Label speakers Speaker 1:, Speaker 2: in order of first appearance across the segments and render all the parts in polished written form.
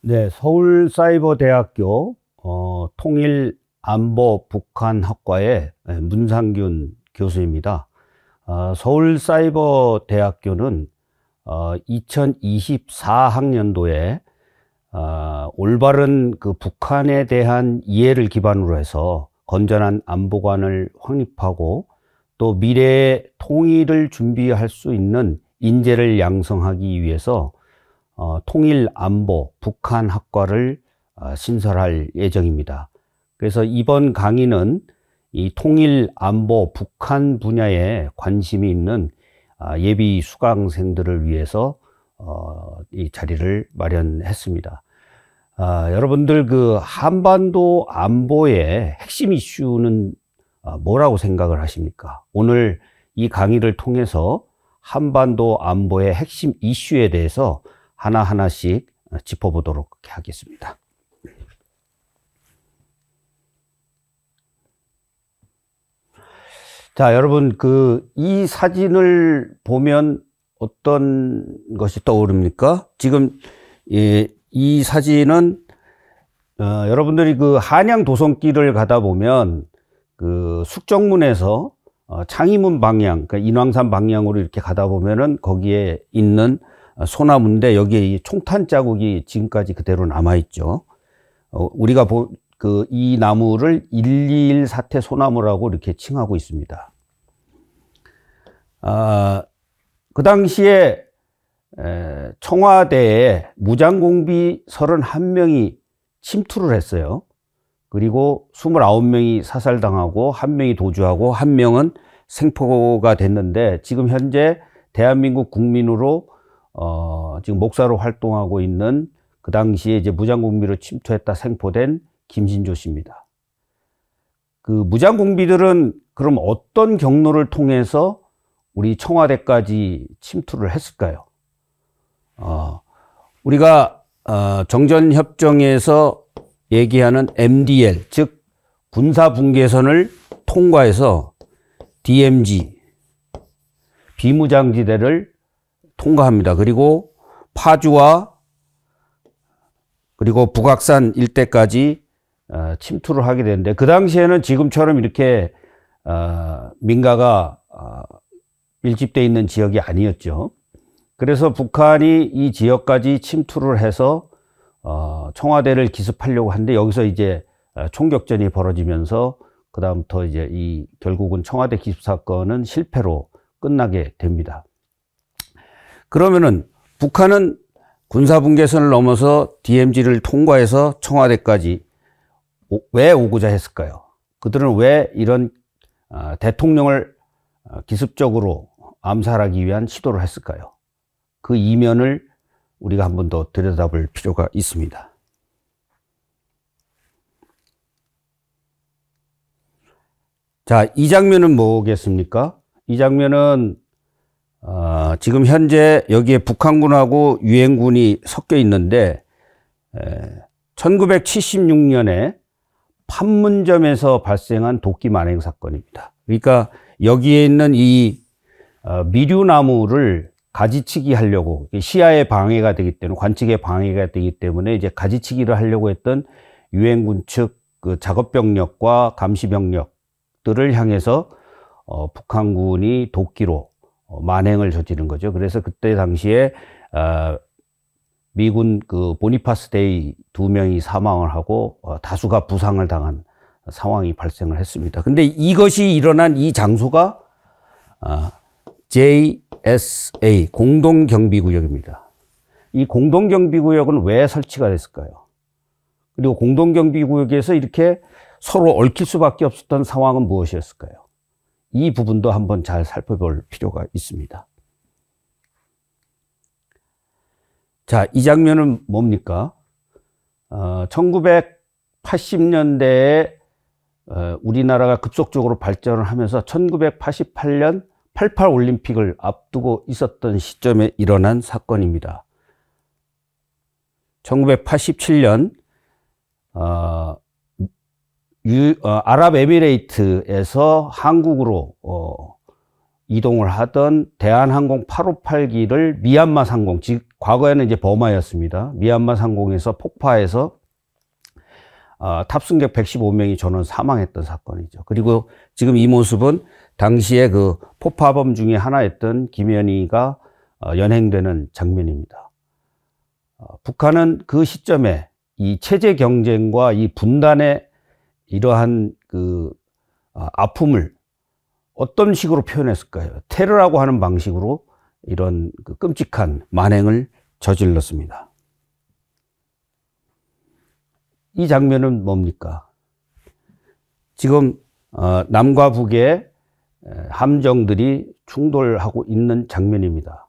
Speaker 1: 네, 서울사이버대학교 통일안보북한학과의 문상균 교수입니다. 서울사이버대학교는 2024학년도에 올바른 그 북한에 대한 이해를 기반으로 해서 건전한 안보관을 확립하고 또 미래의 통일을 준비할 수 있는 인재를 양성하기 위해서 통일안보 북한학과를 신설할 예정입니다. 그래서 이번 강의는 이 통일안보 북한 분야에 관심이 있는 예비 수강생들을 위해서 이 자리를 마련했습니다. 여러분들 그 한반도 안보의 핵심 이슈는 뭐라고 생각을 하십니까? 오늘 이 강의를 통해서 한반도 안보의 핵심 이슈에 대해서 하나하나씩 짚어보도록 하겠습니다. 자, 여러분, 이 사진을 보면 어떤 것이 떠오릅니까? 지금 이 사진은 여러분들이 그 한양 도성길을 가다 보면 그 숙정문에서 창의문 방향, 그러니까 인왕산 방향으로 이렇게 가다 보면은 거기에 있는 소나무인데 여기에 이 총탄 자국이 지금까지 그대로 남아 있죠. 우리가 이 나무를 121 사태 소나무라고 이렇게 칭하고 있습니다. 그 당시에 청와대에 무장공비 31명이 침투를 했어요. 그리고 29명이 사살당하고 1명이 도주하고 1명은 생포가 됐는데 지금 현재 대한민국 국민으로 지금 목사로 활동하고 있는 그 당시에 이제 무장공비로 침투했다 생포된 김신조 씨입니다. 그 무장공비들은 그럼 어떤 경로를 통해서 우리 청와대까지 침투를 했을까요? 우리가 정전협정에서 얘기하는 MDL, 즉 군사분계선을 통과해서 DMZ, 비무장지대를 통과합니다. 그리고 파주와 그리고 북악산 일대까지 침투를 하게 되는데 그 당시에는 지금처럼 이렇게 민가가 밀집되어 있는 지역이 아니었죠. 그래서 북한이 이 지역까지 침투를 해서 청와대를 기습하려고 하는데 여기서 이제 총격전이 벌어지면서 그 다음부터 이제 결국은 청와대 기습 사건은 실패로 끝나게 됩니다. 그러면은 북한은 군사분계선을 넘어서 DMZ를 통과해서 청와대까지 왜 오고자 했을까요? 그들은 왜 이런 대통령을 기습적으로 암살하기 위한 시도를 했을까요? 그 이면을 우리가 한 번 더 들여다볼 필요가 있습니다. 자, 이 장면은 뭐겠습니까? 이 장면은 지금 현재 여기에 북한군하고 유엔군이 섞여 있는데 1976년에 판문점에서 발생한 도끼 만행 사건입니다. 그러니까 여기에 있는 이 미류나무를 가지치기 하려고 시야에 방해가 되기 때문에 관측에 방해가 되기 때문에 이제 가지치기를 하려고 했던 유엔군 측 그 작업병력과 감시병력들을 향해서 북한군이 도끼로 만행을 저지른 거죠. 그래서 그때 당시에 미군 그 보니파스 데이 2명이 사망을 하고 다수가 부상을 당한 상황이 발생을 했습니다. 근데 이것이 일어난 이 장소가 JSA 공동경비구역입니다. 이 공동경비구역은 왜 설치가 됐을까요? 그리고 공동경비구역에서 이렇게 서로 얽힐 수밖에 없었던 상황은 무엇이었을까요? 이 부분도 한번 잘 살펴볼 필요가 있습니다. 자, 이 장면은 뭡니까? 1980년대에 우리나라가 급속적으로 발전을 하면서 1988년 88 올림픽을 앞두고 있었던 시점에 일어난 사건입니다. 1987년 아랍에미레이트에서 한국으로 이동을 하던 대한항공 858기를 미얀마 상공, 즉 과거에는 이제 버마였습니다. 미얀마 상공에서 폭파해서 탑승객 115명이 전원 사망했던 사건이죠. 그리고 지금 이 모습은 당시에 그 폭파범 중에 하나였던 김현희가 연행되는 장면입니다. 북한은 그 시점에 이 체제 경쟁과 이 분단의 이러한 그 아픔을 어떤 식으로 표현했을까요? 테러라고 하는 방식으로 이런 그 끔찍한 만행을 저질렀습니다. 이 장면은 뭡니까? 지금 남과 북의 함정들이 충돌하고 있는 장면입니다.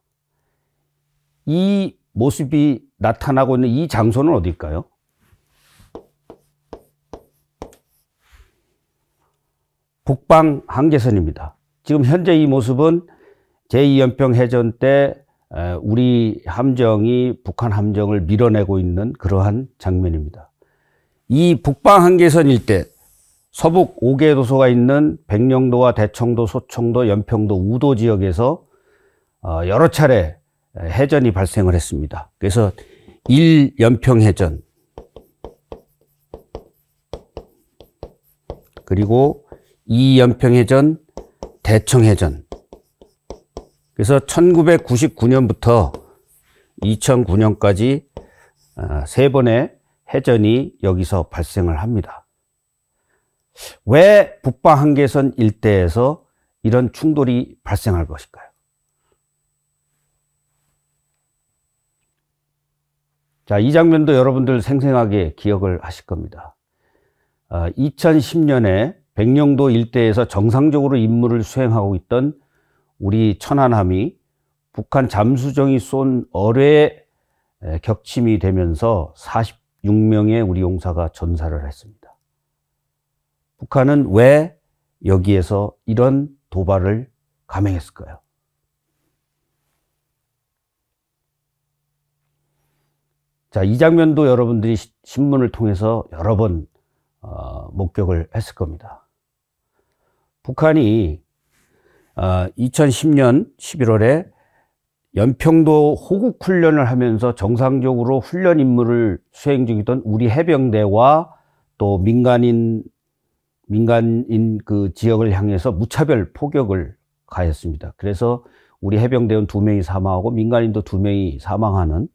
Speaker 1: 이 모습이 나타나고 있는 이 장소는 어디일까요? 북방 한계선입니다. 지금 현재 이 모습은 제2연평 해전 때 우리 함정이 북한 함정을 밀어내고 있는 그러한 장면입니다. 이 북방 한계선 일대 서북 5개 도소가 있는 백령도와 대청도, 소청도, 연평도, 우도 지역에서 여러 차례 해전이 발생을 했습니다. 그래서 1연평 해전, 그리고 2연평 해전, 대청 해전. 그래서 1999년부터 2009년까지 세 번의 해전이 여기서 발생을 합니다. 왜 북방 한계선 일대에서 이런 충돌이 발생할 것일까요? 자, 이 장면도 여러분들 생생하게 기억을 하실 겁니다. 2010년에 백령도 일대에서 정상적으로 임무를 수행하고 있던 우리 천안함이 북한 잠수정이 쏜 어뢰에 격침이 되면서 46명의 우리 용사가 전사를 했습니다. 북한은 왜 여기에서 이런 도발을 감행했을까요? 자, 이 장면도 여러분들이 신문을 통해서 여러 번 목격을 했을 겁니다. 북한이 2010년 11월에 연평도 호국 훈련을 하면서 정상적으로 훈련 임무를 수행 중이던 우리 해병대와 또 민간인 그 지역을 향해서 무차별 포격을 가했습니다. 그래서 우리 해병대원 2명이 사망하고 민간인도 2명이 사망하는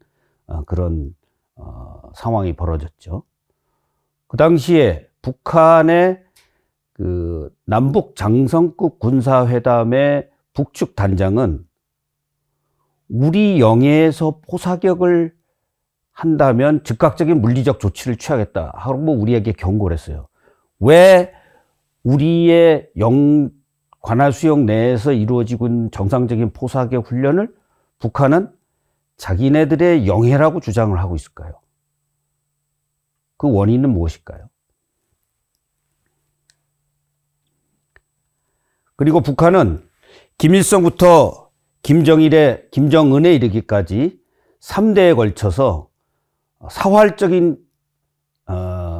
Speaker 1: 그런 상황이 벌어졌죠. 그 당시에 북한의 그 남북 장성급 군사회담의 북측 단장은 우리 영해에서 포사격을 한다면 즉각적인 물리적 조치를 취하겠다 하고 우리에게 경고를 했어요. 왜 우리의 관할 수역 내에서 이루어지고 있는 정상적인 포사격 훈련을 북한은 자기네들의 영해라고 주장을 하고 있을까요? 그 원인은 무엇일까요? 그리고 북한은 김일성부터 김정은에 이르기까지 3대에 걸쳐서 사활적인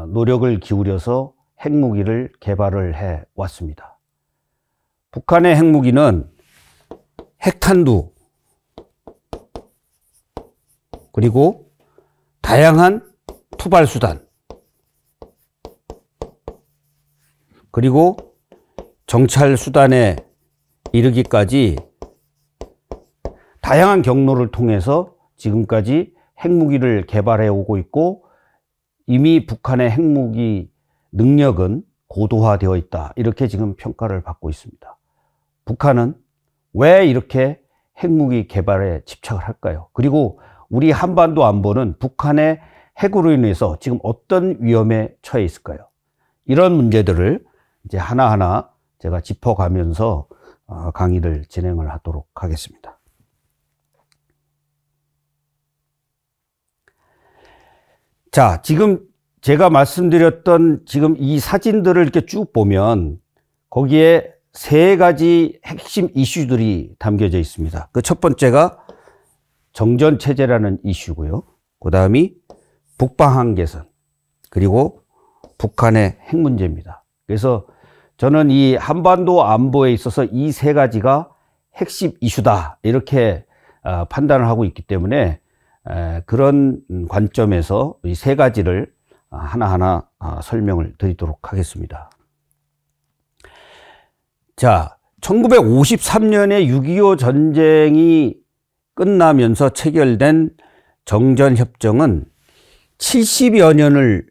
Speaker 1: 노력을 기울여서 핵무기를 개발을 해 왔습니다. 북한의 핵무기는 핵탄두, 그리고 다양한 투발수단, 그리고 정찰수단에 이르기까지 다양한 경로를 통해서 지금까지 핵무기를 개발해 오고 있고, 이미 북한의 핵무기 능력은 고도화되어 있다, 이렇게 지금 평가를 받고 있습니다. 북한은 왜 이렇게 핵무기 개발에 집착을 할까요? 그리고 우리 한반도 안보는 북한의 핵으로 인해서 지금 어떤 위험에 처해 있을까요? 이런 문제들을 이제 하나하나 제가 짚어가면서 강의를 진행을 하도록 하겠습니다. 자, 지금 제가 말씀드렸던 지금 이 사진들을 이렇게 쭉 보면 거기에 세 가지 핵심 이슈들이 담겨져 있습니다. 그 첫 번째가 정전체제라는 이슈고요. 그 다음이 북방한계선, 그리고 북한의 핵 문제입니다. 그래서 저는 이 한반도 안보에 있어서 이 세 가지가 핵심 이슈다 이렇게 판단을 하고 있기 때문에 그런 관점에서 이 세 가지를 하나하나 설명을 드리도록 하겠습니다. 자, 1953년에 6.25 전쟁이 끝나면서 체결된 정전협정은 70여 년을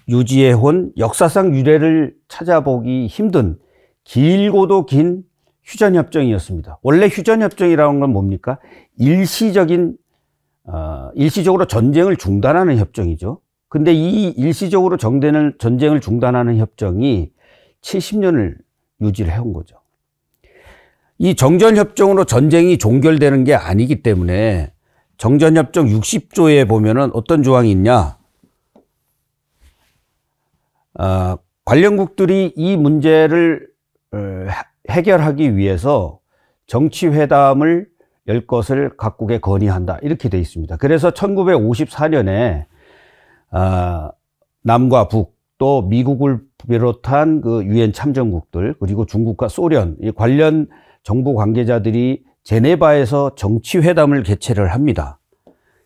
Speaker 1: 유지해온 역사상 유례를 찾아보기 힘든 길고도 긴 휴전협정이었습니다. 원래 휴전협정이라는 건 뭡니까? 일시적으로 전쟁을 중단하는 협정이죠. 근데 이 일시적으로 전쟁을 중단하는 협정이 70년을 유지를 해온 거죠. 이 정전협정으로 전쟁이 종결되는 게 아니기 때문에 정전협정 60조에 보면은 어떤 조항이 있냐? 관련국들이 이 문제를 해결하기 위해서 정치회담을 열 것을 각국에 건의한다. 이렇게 되어 있습니다. 그래서 1954년에 남과 북, 또 미국을 비롯한 그 유엔 참전국들, 그리고 중국과 소련, 이 관련 정부 관계자들이 제네바에서 정치회담을 개최를 합니다.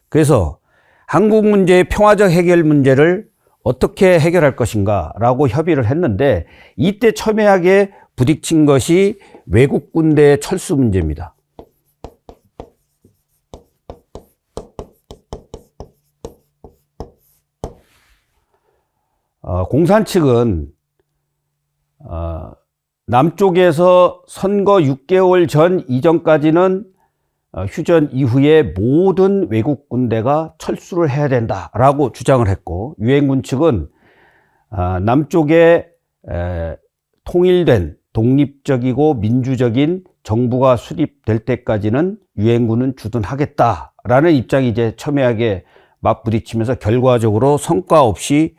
Speaker 1: 그래서 한국 문제의 평화적 해결 문제를 어떻게 해결할 것인가 라고 협의를 했는데, 이때 첨예하게 부딪힌 것이 외국 군대의 철수 문제입니다. 공산 측은 남쪽에서 선거 6개월 전 이전까지는 휴전 이후에 모든 외국 군대가 철수를 해야 된다라고 주장을 했고, 유엔군 측은 남쪽에 통일된 독립적이고 민주적인 정부가 수립될 때까지는 유엔군은 주둔하겠다라는 입장이 이제 첨예하게 맞부딪히면서 결과적으로 성과 없이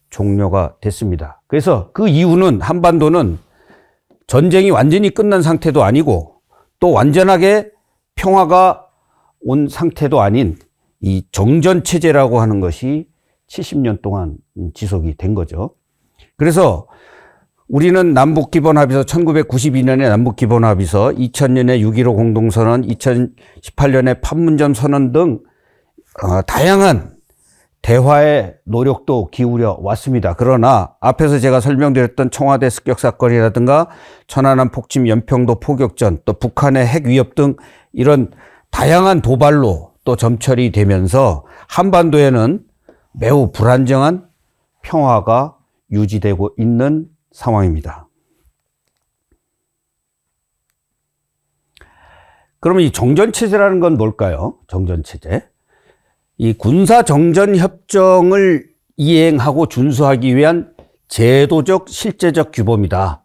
Speaker 1: 종료가 됐습니다. 그래서 그 이후는 한반도는 전쟁이 완전히 끝난 상태도 아니고 또 완전하게 평화가 온 상태도 아닌 이 정전체제라고 하는 것이 70년 동안 지속이 된 거죠. 그래서 우리는 남북기본합의서 1992년에 남북기본합의서, 2000년에 6.15 공동선언, 2018년에 판문점 선언 등 다양한 대화의 노력도 기울여 왔습니다. 그러나 앞에서 제가 설명드렸던 청와대 습격 사건이라든가 천안함 폭침, 연평도 포격전, 또 북한의 핵 위협 등 이런 다양한 도발로 또 점철이 되면서 한반도에는 매우 불안정한 평화가 유지되고 있는 상황입니다. 그러면 이 정전체제라는 건 뭘까요? 정전체제. 이 군사정전협정을 이행하고 준수하기 위한 제도적, 실제적 규범이다.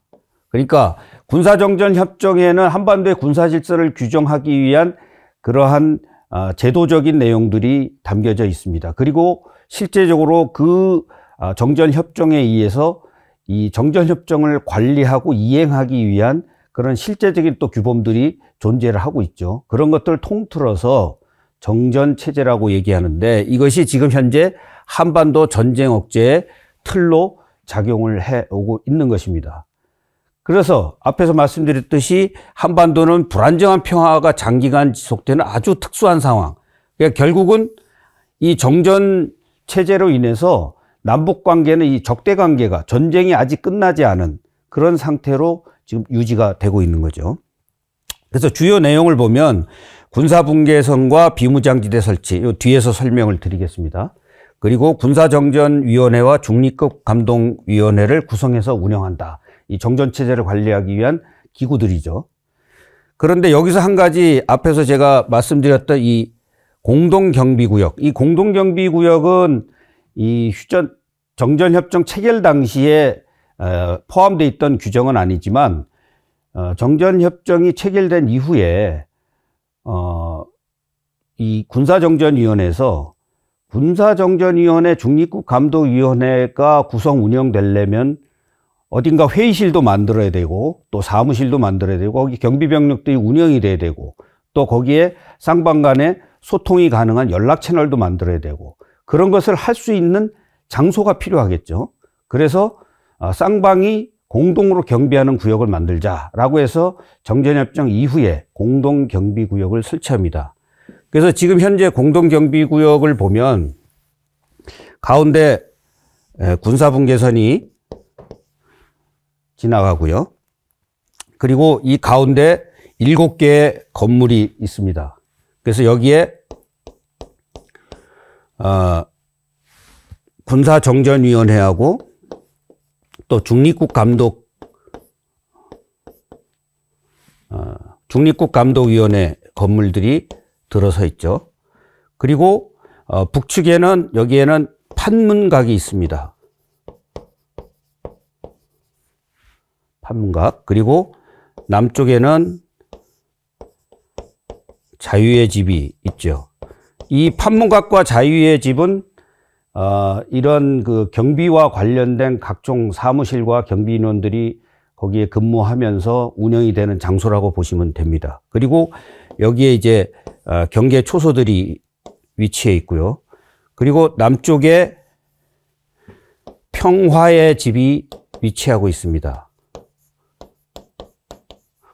Speaker 1: 그러니까 군사정전협정에는 한반도의 군사질서를 규정하기 위한 그러한 제도적인 내용들이 담겨져 있습니다. 그리고 실제적으로 그 정전협정에 의해서 이 정전협정을 관리하고 이행하기 위한 그런 실제적인 또 규범들이 존재를 하고 있죠. 그런 것들을 통틀어서 정전체제라고 얘기하는데, 이것이 지금 현재 한반도 전쟁 억제의 틀로 작용을 해오고 있는 것입니다. 그래서 앞에서 말씀드렸듯이 한반도는 불안정한 평화가 장기간 지속되는 아주 특수한 상황. 그러니까 결국은 이 정전체제로 인해서 남북관계는 이 적대관계가, 전쟁이 아직 끝나지 않은 그런 상태로 지금 유지가 되고 있는 거죠. 그래서 주요 내용을 보면 군사분계선과 비무장지대 설치, 이 뒤에서 설명을 드리겠습니다. 그리고 군사정전위원회와 중립국 감동위원회를 구성해서 운영한다. 이 정전체제를 관리하기 위한 기구들이죠. 그런데 여기서 한 가지, 앞에서 제가 말씀드렸던 이 공동경비구역, 이 공동경비구역은 이 정전협정 체결 당시에 포함되어 있던 규정은 아니지만, 정전협정이 체결된 이후에 이 군사정전위원회에서 군사정전위원회, 중립국 감독위원회가 구성 운영되려면 어딘가 회의실도 만들어야 되고, 또 사무실도 만들어야 되고, 거기 경비병력들이 운영이 돼야 되고, 또 거기에 쌍방 간에 소통이 가능한 연락 채널도 만들어야 되고, 그런 것을 할 수 있는 장소가 필요하겠죠. 그래서 쌍방이 공동으로 경비하는 구역을 만들자라고 해서 정전협정 이후에 공동경비구역을 설치합니다. 그래서 지금 현재 공동경비구역을 보면 가운데 군사분계선이 지나가고요. 그리고 이 가운데 7개의 건물이 있습니다. 그래서 여기에 군사정전위원회하고 또 중립국감독위원회 건물들이 들어서 있죠. 그리고 북측에는 여기에는 판문각이 있습니다. 판문각. 그리고 남쪽에는 자유의 집이 있죠. 이 판문각과 자유의 집은 이런 그 경비와 관련된 각종 사무실과 경비 인원들이 거기에 근무하면서 운영이 되는 장소라고 보시면 됩니다. 그리고 여기에 이제 경계 초소들이 위치해 있고요. 그리고 남쪽에 평화의 집이 위치하고 있습니다.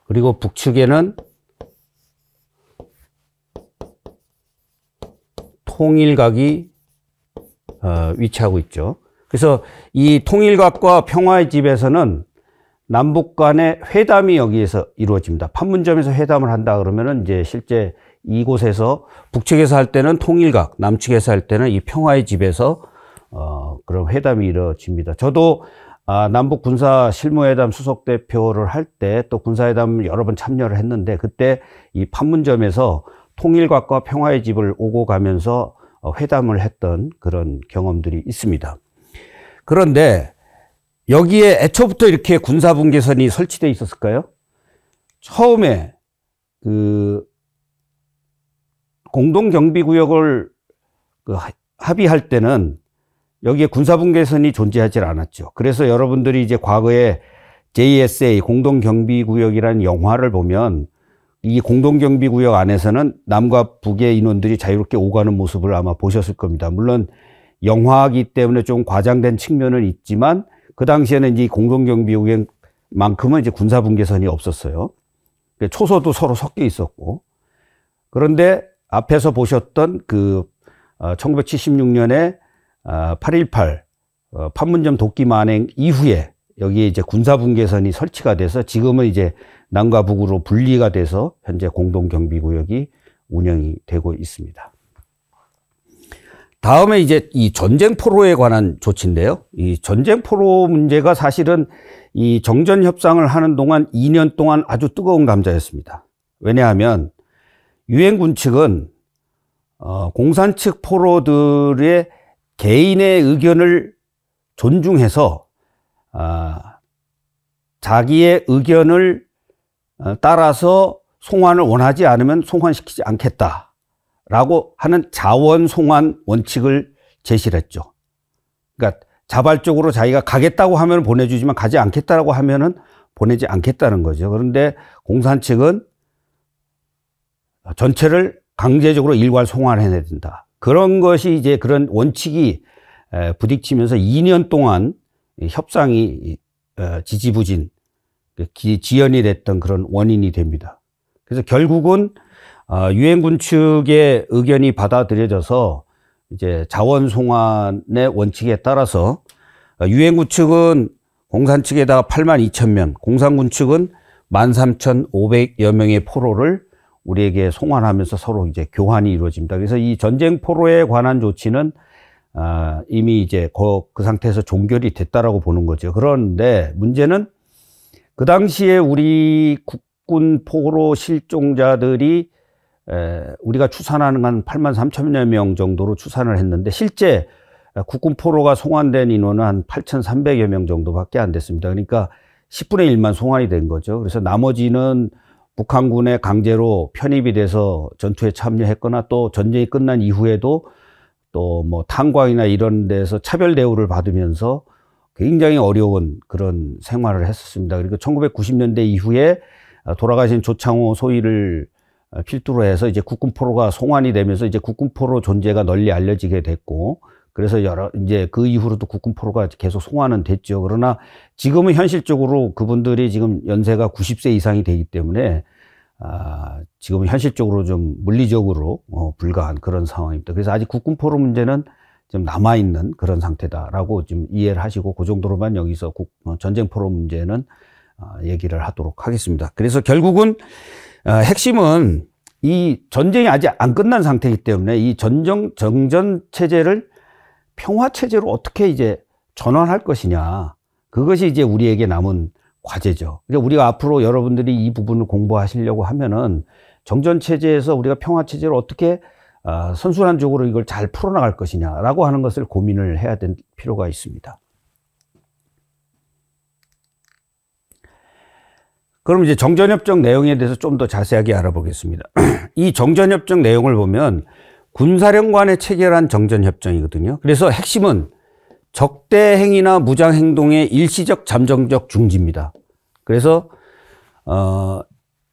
Speaker 1: 그리고 북측에는 통일각이 위치하고 있죠. 그래서 이 통일각과 평화의 집에서는 남북 간의 회담이 여기에서 이루어집니다. 판문점에서 회담을 한다 그러면은 이제 실제 이곳에서 북측에서 할 때는 통일각, 남측에서 할 때는 이 평화의 집에서 그런 회담이 이루어집니다. 저도 남북 군사 실무회담 수석 대표를 할 때 또 군사회담 여러 번 참여를 했는데 그때 이 판문점에서 통일각과 평화의 집을 오고 가면서 회담을 했던 그런 경험들이 있습니다. 그런데 여기에 애초부터 이렇게 군사분계선이 설치되어 있었을까요? 처음에 그 공동경비구역을 합의할 때는 여기에 군사분계선이 존재하지 않았죠. 그래서 여러분들이 이제 과거에 JSA 공동경비구역이라는 영화를 보면 이 공동경비구역 안에서는 남과 북의 인원들이 자유롭게 오가는 모습을 아마 보셨을 겁니다. 물론 영화이기 때문에 좀 과장된 측면은 있지만 그 당시에는 이제 공동경비구역만큼은 이제 군사분계선이 없었어요. 초소도 서로 섞여 있었고. 그런데 앞에서 보셨던 그 1976년에 8.18 판문점 도끼 만행 이후에 여기에 이제 군사분계선이 설치가 돼서 지금은 이제 남과 북으로 분리가 돼서 현재 공동경비구역이 운영이 되고 있습니다. 다음에 이제 이 전쟁포로에 관한 조치인데요. 이 전쟁포로 문제가 사실은 이 정전협상을 하는 동안 2년 동안 아주 뜨거운 감자였습니다. 왜냐하면 유엔군 측은 공산 측 포로들의 개인의 의견을 존중해서 자기의 의견을 따라서 송환을 원하지 않으면 송환시키지 않겠다라고 하는 자원 송환 원칙을 제시를 했죠. 그러니까 자발적으로 자기가 가겠다고 하면 보내주지만 가지 않겠다라고 하면은 보내지 않겠다는 거죠. 그런데 공산 측은 전체를 강제적으로 일괄 송환해야 된다. 그런 것이 이제 그런 원칙이 부딪히면서 2년 동안 협상이 지지부진, 지연이 됐던 그런 원인이 됩니다. 그래서 결국은 유엔군 측의 의견이 받아들여져서 이제 자원 송환의 원칙에 따라서 유엔군 측은 공산 측에다가 82,000명, 공산군 측은 13,500여 명의 포로를 우리에게 송환하면서 서로 이제 교환이 이루어집니다. 그래서 이 전쟁 포로에 관한 조치는 이미 이제 그 상태에서 종결이 됐다라고 보는 거죠. 그런데 문제는 그 당시에 우리 국군 포로 실종자들이 우리가 추산하는 한 83,000여 명 정도로 추산을 했는데 실제 국군 포로가 송환된 인원은 한 8,300여 명 정도밖에 안 됐습니다. 그러니까 10분의 1만 송환이 된 거죠. 그래서 나머지는 북한군에 강제로 편입이 돼서 전투에 참여했거나 또 전쟁이 끝난 이후에도 또 뭐 탄광이나 이런 데서 차별 대우를 받으면서 굉장히 어려운 그런 생활을 했었습니다. 그리고 1990년대 이후에 돌아가신 조창호 소위를 필두로 해서 이제 국군 포로가 송환이 되면서 이제 국군 포로 존재가 널리 알려지게 됐고 그래서 이제 그 이후로도 국군포로가 계속 송환은 됐죠. 그러나 지금은 현실적으로 그분들이 지금 연세가 90세 이상이 되기 때문에, 지금은 현실적으로 좀 물리적으로 불가한 그런 상황입니다. 그래서 아직 국군포로 문제는 좀 남아있는 그런 상태다라고 좀 이해를 하시고, 그 정도로만 여기서 전쟁포로 문제는 얘기를 하도록 하겠습니다. 그래서 결국은 핵심은 이 전쟁이 아직 안 끝난 상태이기 때문에 이 정전 체제를 평화 체제로 어떻게 이제 전환할 것이냐, 그것이 이제 우리에게 남은 과제죠. 그러니까 우리가 앞으로 여러분들이 이 부분을 공부하시려고 하면은 정전 체제에서 우리가 평화 체제로 어떻게 선순환적으로 이걸 잘 풀어나갈 것이냐라고 하는 것을 고민을 해야 될 필요가 있습니다. 그럼 이제 정전협정 내용에 대해서 좀 더 자세하게 알아보겠습니다. 이 정전협정 내용을 보면 군사령관에 체결한 정전협정이거든요. 그래서 핵심은 적대 행위나 무장 행동의 일시적 잠정적 중지입니다. 그래서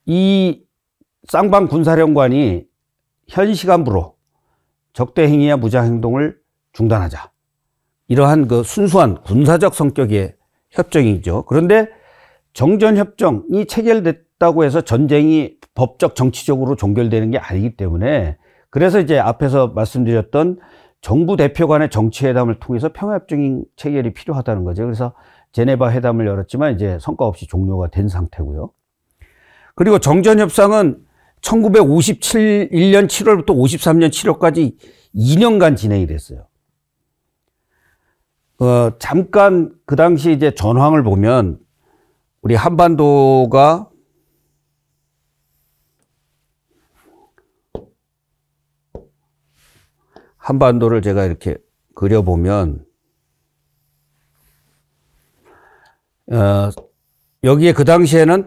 Speaker 1: 이 쌍방 군사령관이 현 시간부로 적대 행위와 무장 행동을 중단하자, 이러한 그 순수한 군사적 성격의 협정이죠. 그런데 정전협정이 체결됐다고 해서 전쟁이 법적 정치적으로 종결되는 게 아니기 때문에, 그래서 이제 앞에서 말씀드렸던 정부 대표 간의 정치회담을 통해서 평화협정 체결이 필요하다는 거죠. 그래서 제네바 회담을 열었지만 이제 성과 없이 종료가 된 상태고요. 그리고 정전협상은 1957년 7월부터 53년 7월까지 2년간 진행이 됐어요. 잠깐 그 당시 이제 전황을 보면 우리 한반도가 한반도를 제가 이렇게 그려보면, 여기에 그 당시에는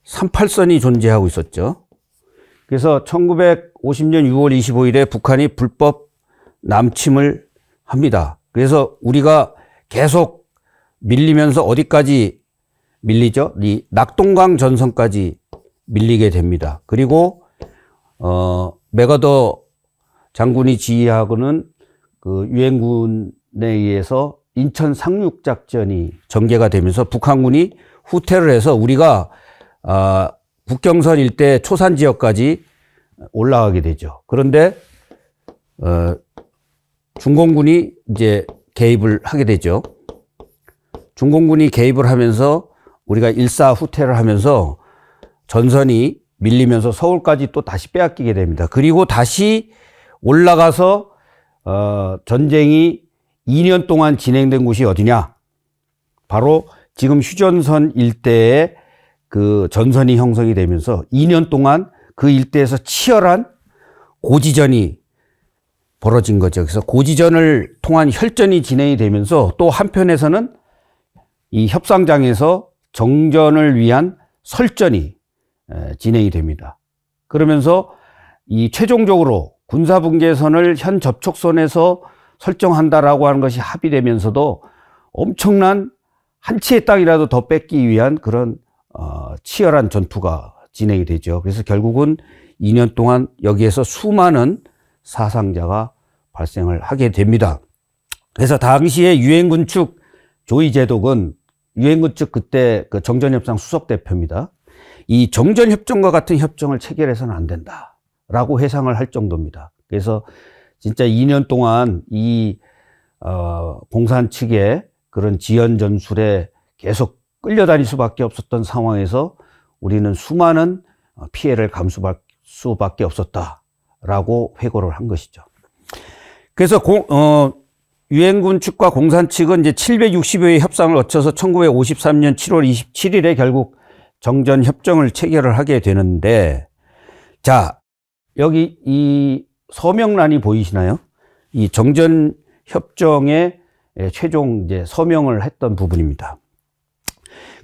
Speaker 1: 38선이 존재하고 있었죠. 그래서 1950년 6월 25일에 북한이 불법 남침을 합니다. 그래서 우리가 계속 밀리면서 어디까지 밀리죠? 이 낙동강 전선까지 밀리게 됩니다. 그리고 맥어더 장군이 지휘하고는 그 유엔군에 의해서 인천 상륙작전이 전개가 되면서 북한군이 후퇴를 해서 우리가 국경선 일대 초산 지역까지 올라가게 되죠. 그런데 중공군이 이제 개입을 하게 되죠. 중공군이 개입을 하면서 우리가 일사후퇴를 하면서 전선이 밀리면서 서울까지 또 다시 빼앗기게 됩니다. 그리고 다시 올라가서 전쟁이 2년 동안 진행된 곳이 어디냐? 바로 지금 휴전선 일대에 그 전선이 형성이 되면서 2년 동안 그 일대에서 치열한 고지전이 벌어진 거죠. 그래서 고지전을 통한 혈전이 진행이 되면서 또 한편에서는 이 협상장에서 정전을 위한 설전이 진행이 됩니다. 그러면서 이 최종적으로 군사분계선을 현 접촉선에서 설정한다라고 하는 것이 합의되면서도 엄청난 한 치의 땅이라도 더 뺏기 위한 그런 치열한 전투가 진행이 되죠. 그래서 결국은 2년 동안 여기에서 수많은 사상자가 발생을 하게 됩니다. 그래서 당시에 유엔군 측 조이 제독은 유엔군 측 그때 그 정전협상 수석대표입니다. 이 정전협정과 같은 협정을 체결해서는 안 된다라고 회상을 할 정도입니다. 그래서 진짜 2년 동안 이 공산 측의 그런 지연 전술에 계속 끌려다닐 수밖에 없었던 상황에서 우리는 수많은 피해를 감수할 수밖에 없었다라고 회고를 한 것이죠. 그래서 유엔군 측과 공산 측은 이제 760여의 협상을 거쳐서 1953년 7월 27일에 결국 정전 협정을 체결을 하게 되는데, 자, 여기 이 서명란이 보이시나요? 이 정전 협정의 최종 이제 서명을 했던 부분입니다.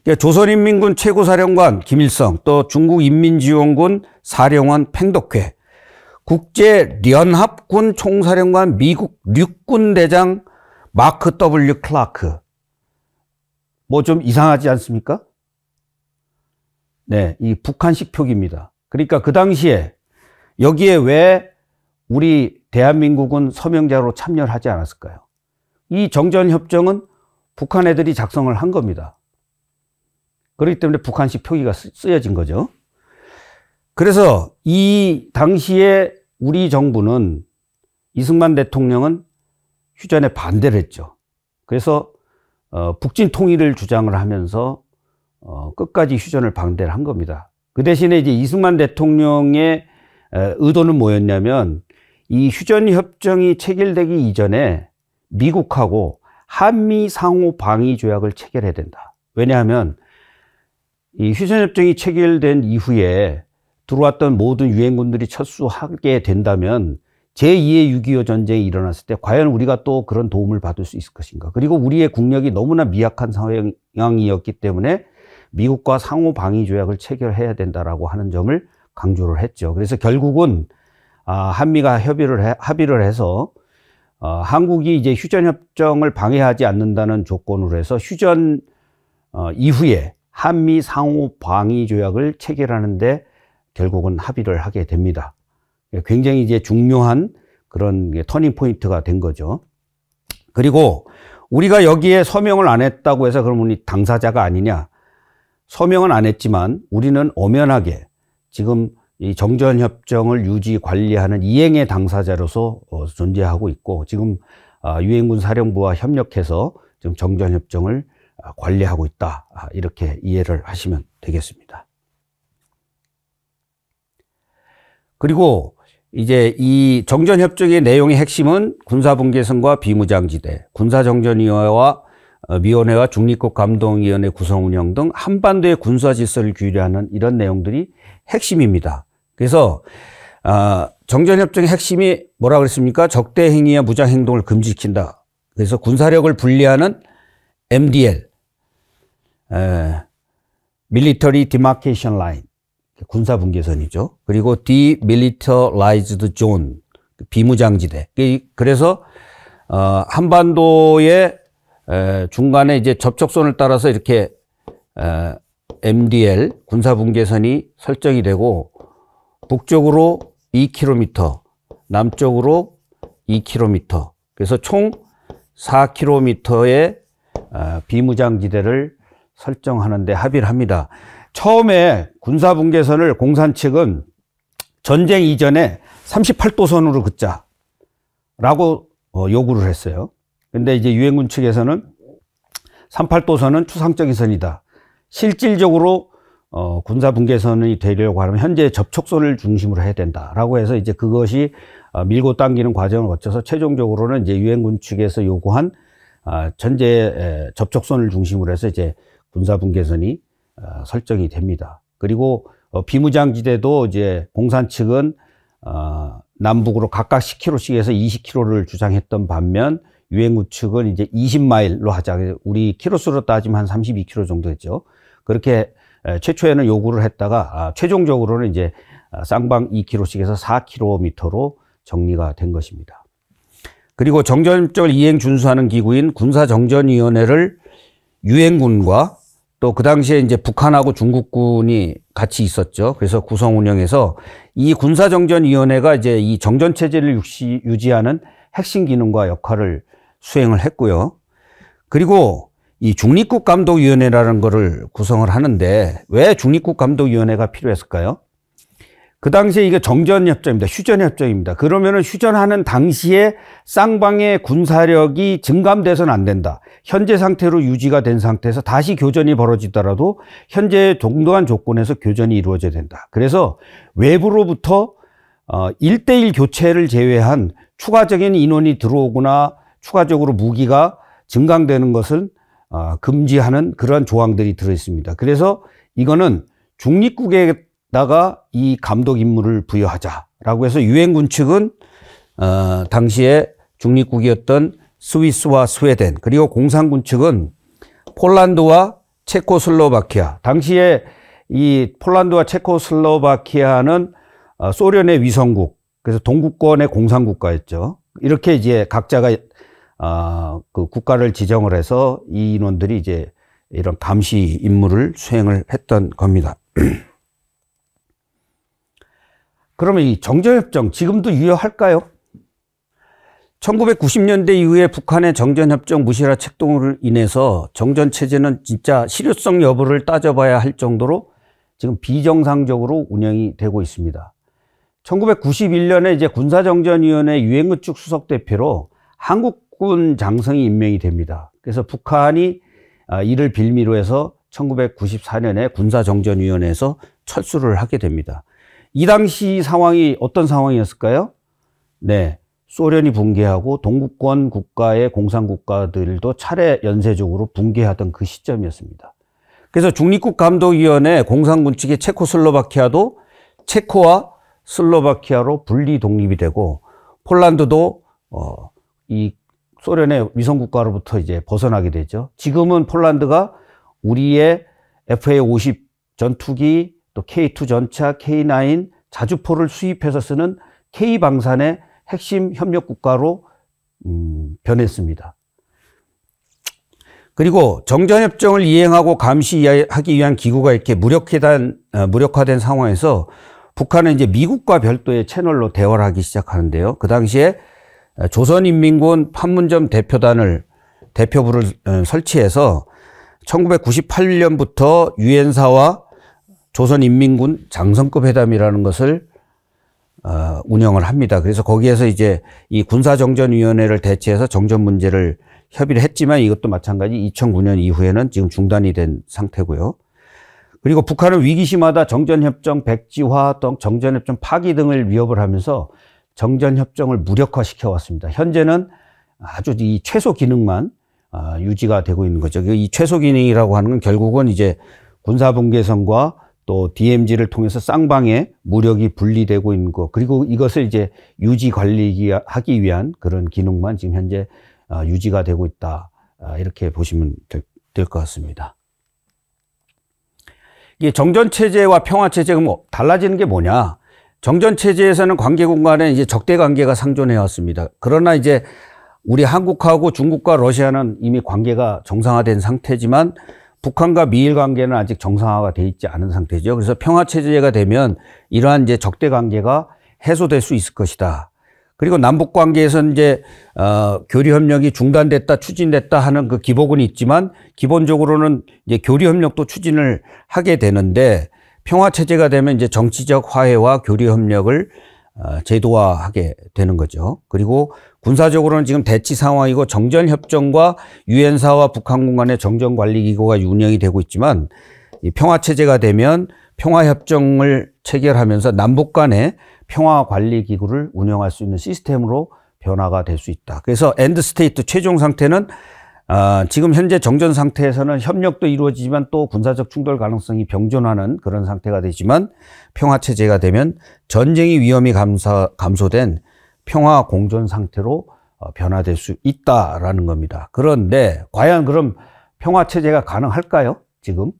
Speaker 1: 그러니까 조선인민군 최고사령관 김일성, 또 중국인민지원군 사령관 팽덕회, 국제연합군 총사령관 미국 육군대장 마크 W. 클라크. 뭐 좀 이상하지 않습니까? 네, 이 북한식 표기입니다. 그러니까 그 당시에 여기에 왜 우리 대한민국은 서명자로 참여를 하지 않았을까요? 이 정전협정은 북한 애들이 작성을 한 겁니다. 그렇기 때문에 북한식 표기가 쓰여진 거죠. 그래서 이 당시에 우리 정부는 이승만 대통령은 휴전에 반대를 했죠. 그래서 북진 통일을 주장을 하면서 끝까지 휴전을 반대를 한 겁니다. 그 대신에 이제 이승만 대통령의 의도는 뭐였냐면 이 휴전협정이 체결되기 이전에 미국하고 한미 상호 방위 조약을 체결해야 된다. 왜냐하면 이 휴전협정이 체결된 이후에 들어왔던 모든 유엔군들이 철수하게 된다면 제2의 6.25 전쟁이 일어났을 때 과연 우리가 또 그런 도움을 받을 수 있을 것인가. 그리고 우리의 국력이 너무나 미약한 상황이었기 때문에 미국과 상호 방위 조약을 체결해야 된다라고 하는 점을 강조를 했죠. 그래서 결국은 한미가 합의를 해서 한국이 이제 휴전협정을 방해하지 않는다는 조건으로 해서 휴전 이후에 한미 상호 방위 조약을 체결하는데 결국은 합의를 하게 됩니다. 굉장히 이제 중요한 그런 터닝 포인트가 된 거죠. 그리고 우리가 여기에 서명을 안 했다고 해서 그럼 우리 당사자가 아니냐? 서명은 안 했지만 우리는 엄연하게 지금 이 정전협정을 유지 관리하는 이행의 당사자로서 존재하고 있고 지금 유엔군 사령부와 협력해서 지금 정전협정을 관리하고 있다. 이렇게 이해를 하시면 되겠습니다. 그리고 이제 이 정전협정의 내용의 핵심은 군사분계선과 비무장지대, 군사정전위원회와 중립국 감독위원회 구성 운영 등 한반도의 군사 질서를 규율하는 이런 내용들이 핵심입니다. 그래서 정전협정의 핵심이 뭐라 그랬습니까? 적대 행위와 무장 행동을 금지시킨다. 그래서 군사력을 분리하는 MDL, Military Demarcation Line, 군사 분계선이죠. 그리고 Demilitarized Zone, 비무장지대. 그래서 한반도의 중간에 이제 접촉선을 따라서 이렇게 MDL 군사 분계선이 설정이 되고 북쪽으로 2km, 남쪽으로 2km. 그래서 총 4km의 비무장지대를 설정하는데 합의를 합니다. 처음에 군사분계선을 공산 측은 전쟁 이전에 38도선으로 긋자라고 요구를 했어요. 근데 이제 유엔군 측에서는 38도선은 추상적인 선이다. 실질적으로 군사분계선이 되려고 하면 현재 접촉선을 중심으로 해야 된다라고 해서 이제 그것이 밀고 당기는 과정을 거쳐서 최종적으로는 이제 유엔군 측에서 요구한 현재 접촉선을 중심으로 해서 이제 군사분계선이 설정이 됩니다. 그리고 비무장지대도 이제 공산 측은 남북으로 각각 10km씩 해서 20km를 주장했던 반면 유엔군 측은 이제 20마일로 하자. 우리 키로수로 따지면 한 32km 정도 했죠. 그렇게 최초에는 요구를 했다가 최종적으로는 이제 쌍방 2km씩 해서 4km로 정리가 된 것입니다. 그리고 정전협정을 이행 준수하는 기구인 군사정전위원회를 유엔군과 또 그 당시에 이제 북한하고 중국군이 같이 있었죠. 그래서 구성 운영해서 이 군사정전위원회가 이제 이 정전체제를 유지하는 핵심 기능과 역할을 수행을 했고요. 그리고 이 중립국감독위원회라는 거를 구성을 하는데 왜 중립국감독위원회가 필요했을까요? 그 당시에 이게 정전협정입니다. 휴전협정입니다. 그러면은 휴전하는 당시에 쌍방의 군사력이 증감돼서는 안 된다. 현재 상태로 유지가 된 상태에서 다시 교전이 벌어지더라도 현재 동등한 조건에서 교전이 이루어져야 된다. 그래서 외부로부터 1대1 교체를 제외한 추가적인 인원이 들어오거나 추가적으로 무기가 증강되는 것을 금지하는 그런 조항들이 들어있습니다. 그래서 이거는 중립국에다가 이 감독 임무를 부여하자라고 해서 유엔군 측은 당시에 중립국이었던 스위스와 스웨덴 그리고 공산군 측은 폴란드와 체코슬로바키아 당시에 이 폴란드와 체코슬로바키아는 소련의 위성국 그래서 동구권의 공산국가였죠. 이렇게 이제 각자가 그 국가를 지정을 해서 이 인원들이 이제 이런 감시 임무를 수행을 했던 겁니다. 그러면 이 정전협정 지금도 유효할까요? 1990년대 이후에 북한의 정전협정 무시라 책동으로 인해서 정전체제는 진짜 실효성 여부를 따져봐야 할 정도로 지금 비정상적으로 운영이 되고 있습니다. 1991년에 이제 군사정전위원회 유엔건축 수석대표로 한국군 장성이 임명이 됩니다. 그래서 북한이 이를 빌미로 해서 1994년에 군사정전위원회에서 철수를 하게 됩니다. 이 당시 상황이 어떤 상황이었을까요? 네. 소련이 붕괴하고 동구권 국가의 공산국가들도 차례 연쇄적으로 붕괴하던 그 시점이었습니다. 그래서 중립국감독위원회 공산군 측의 체코슬로바키아도 체코와 슬로바키아로 분리 독립이 되고 폴란드도 이 소련의 위성국가로부터 이제 벗어나게 되죠. 지금은 폴란드가 우리의 FA-50 전투기, 또 K2 전차, K9 자주포를 수입해서 쓰는 K방산의 핵심 협력 국가로 변했습니다. 그리고 정전협정을 이행하고 감시하기 위한 기구가 이렇게 무력화된 상황에서 북한은 이제 미국과 별도의 채널로 대화를 하기 시작하는데요. 그 당시에 조선인민군 판문점 대표부를 설치해서 1998년부터 유엔사와 조선인민군 장성급 회담이라는 것을 운영을 합니다. 그래서 거기에서 이제 이 군사정전위원회를 대체해서 정전 문제를 협의를 했지만 이것도 마찬가지 2009년 이후에는 지금 중단이 된 상태고요. 그리고 북한은 위기시마다 정전협정 백지화 등 정전협정 파기 등을 위협을 하면서 정전협정을 무력화시켜 왔습니다. 현재는 아주 이 최소 기능만 유지가 되고 있는 거죠. 이 최소 기능이라고 하는 건 결국은 이제 군사분계선과 또 DMZ를 통해서 쌍방의 무력이 분리되고 있는 것, 그리고 이것을 이제 유지 관리하기 위한 그런 기능만 지금 현재 유지가 되고 있다. 이렇게 보시면 될 것 같습니다. 이게 정전체제와 평화체제가 뭐 달라지는 게 뭐냐? 정전체제에서는 관계국 간에 이제 적대 관계가 상존해 왔습니다. 그러나 이제 우리 한국하고 중국과 러시아는 이미 관계가 정상화된 상태지만 북한과 미일 관계는 아직 정상화가 돼 있지 않은 상태죠. 그래서 평화체제가 되면 이러한 이제 적대 관계가 해소될 수 있을 것이다. 그리고 남북 관계에서는 이제 교류 협력이 중단됐다, 추진됐다 하는 그 기복은 있지만 기본적으로는 이제 교류 협력도 추진을 하게 되는데 평화체제가 되면 이제 정치적 화해와 교류 협력을 제도화하게 되는 거죠. 그리고 군사적으로는 지금 대치 상황이고 정전협정과 유엔사와 북한군 간의 정전관리기구가 운영이 되고 있지만 이 평화체제가 되면 평화협정을 체결하면서 남북 간의 평화관리기구를 운영할 수 있는 시스템으로 변화가 될 수 있다. 그래서 엔드스테이트 최종 상태는 지금 현재 정전 상태에서는 협력도 이루어지지만 또 군사적 충돌 가능성이 병존하는 그런 상태가 되지만 평화체제가 되면 전쟁의 위험이 감소된 평화 공존 상태로 변화될 수 있다라는 겁니다. 그런데 과연 그럼 평화체제가 가능할까요? 지금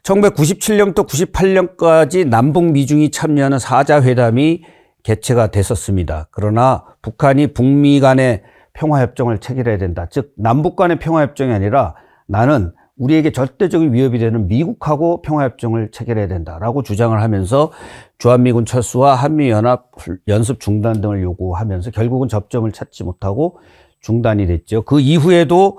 Speaker 1: 1997년부터 98년까지 남북 미중이 참여하는 4자 회담이 개최가 됐었습니다. 그러나 북한이 북미 간의 평화협정을 체결해야 된다. 즉 남북 간의 평화협정이 아니라 나는 우리에게 절대적인 위협이 되는 미국하고 평화협정을 체결해야 된다라고 주장을 하면서 주한미군 철수와 한미연합 연습 중단 등을 요구하면서 결국은 접점을 찾지 못하고 중단이 됐죠. 그 이후에도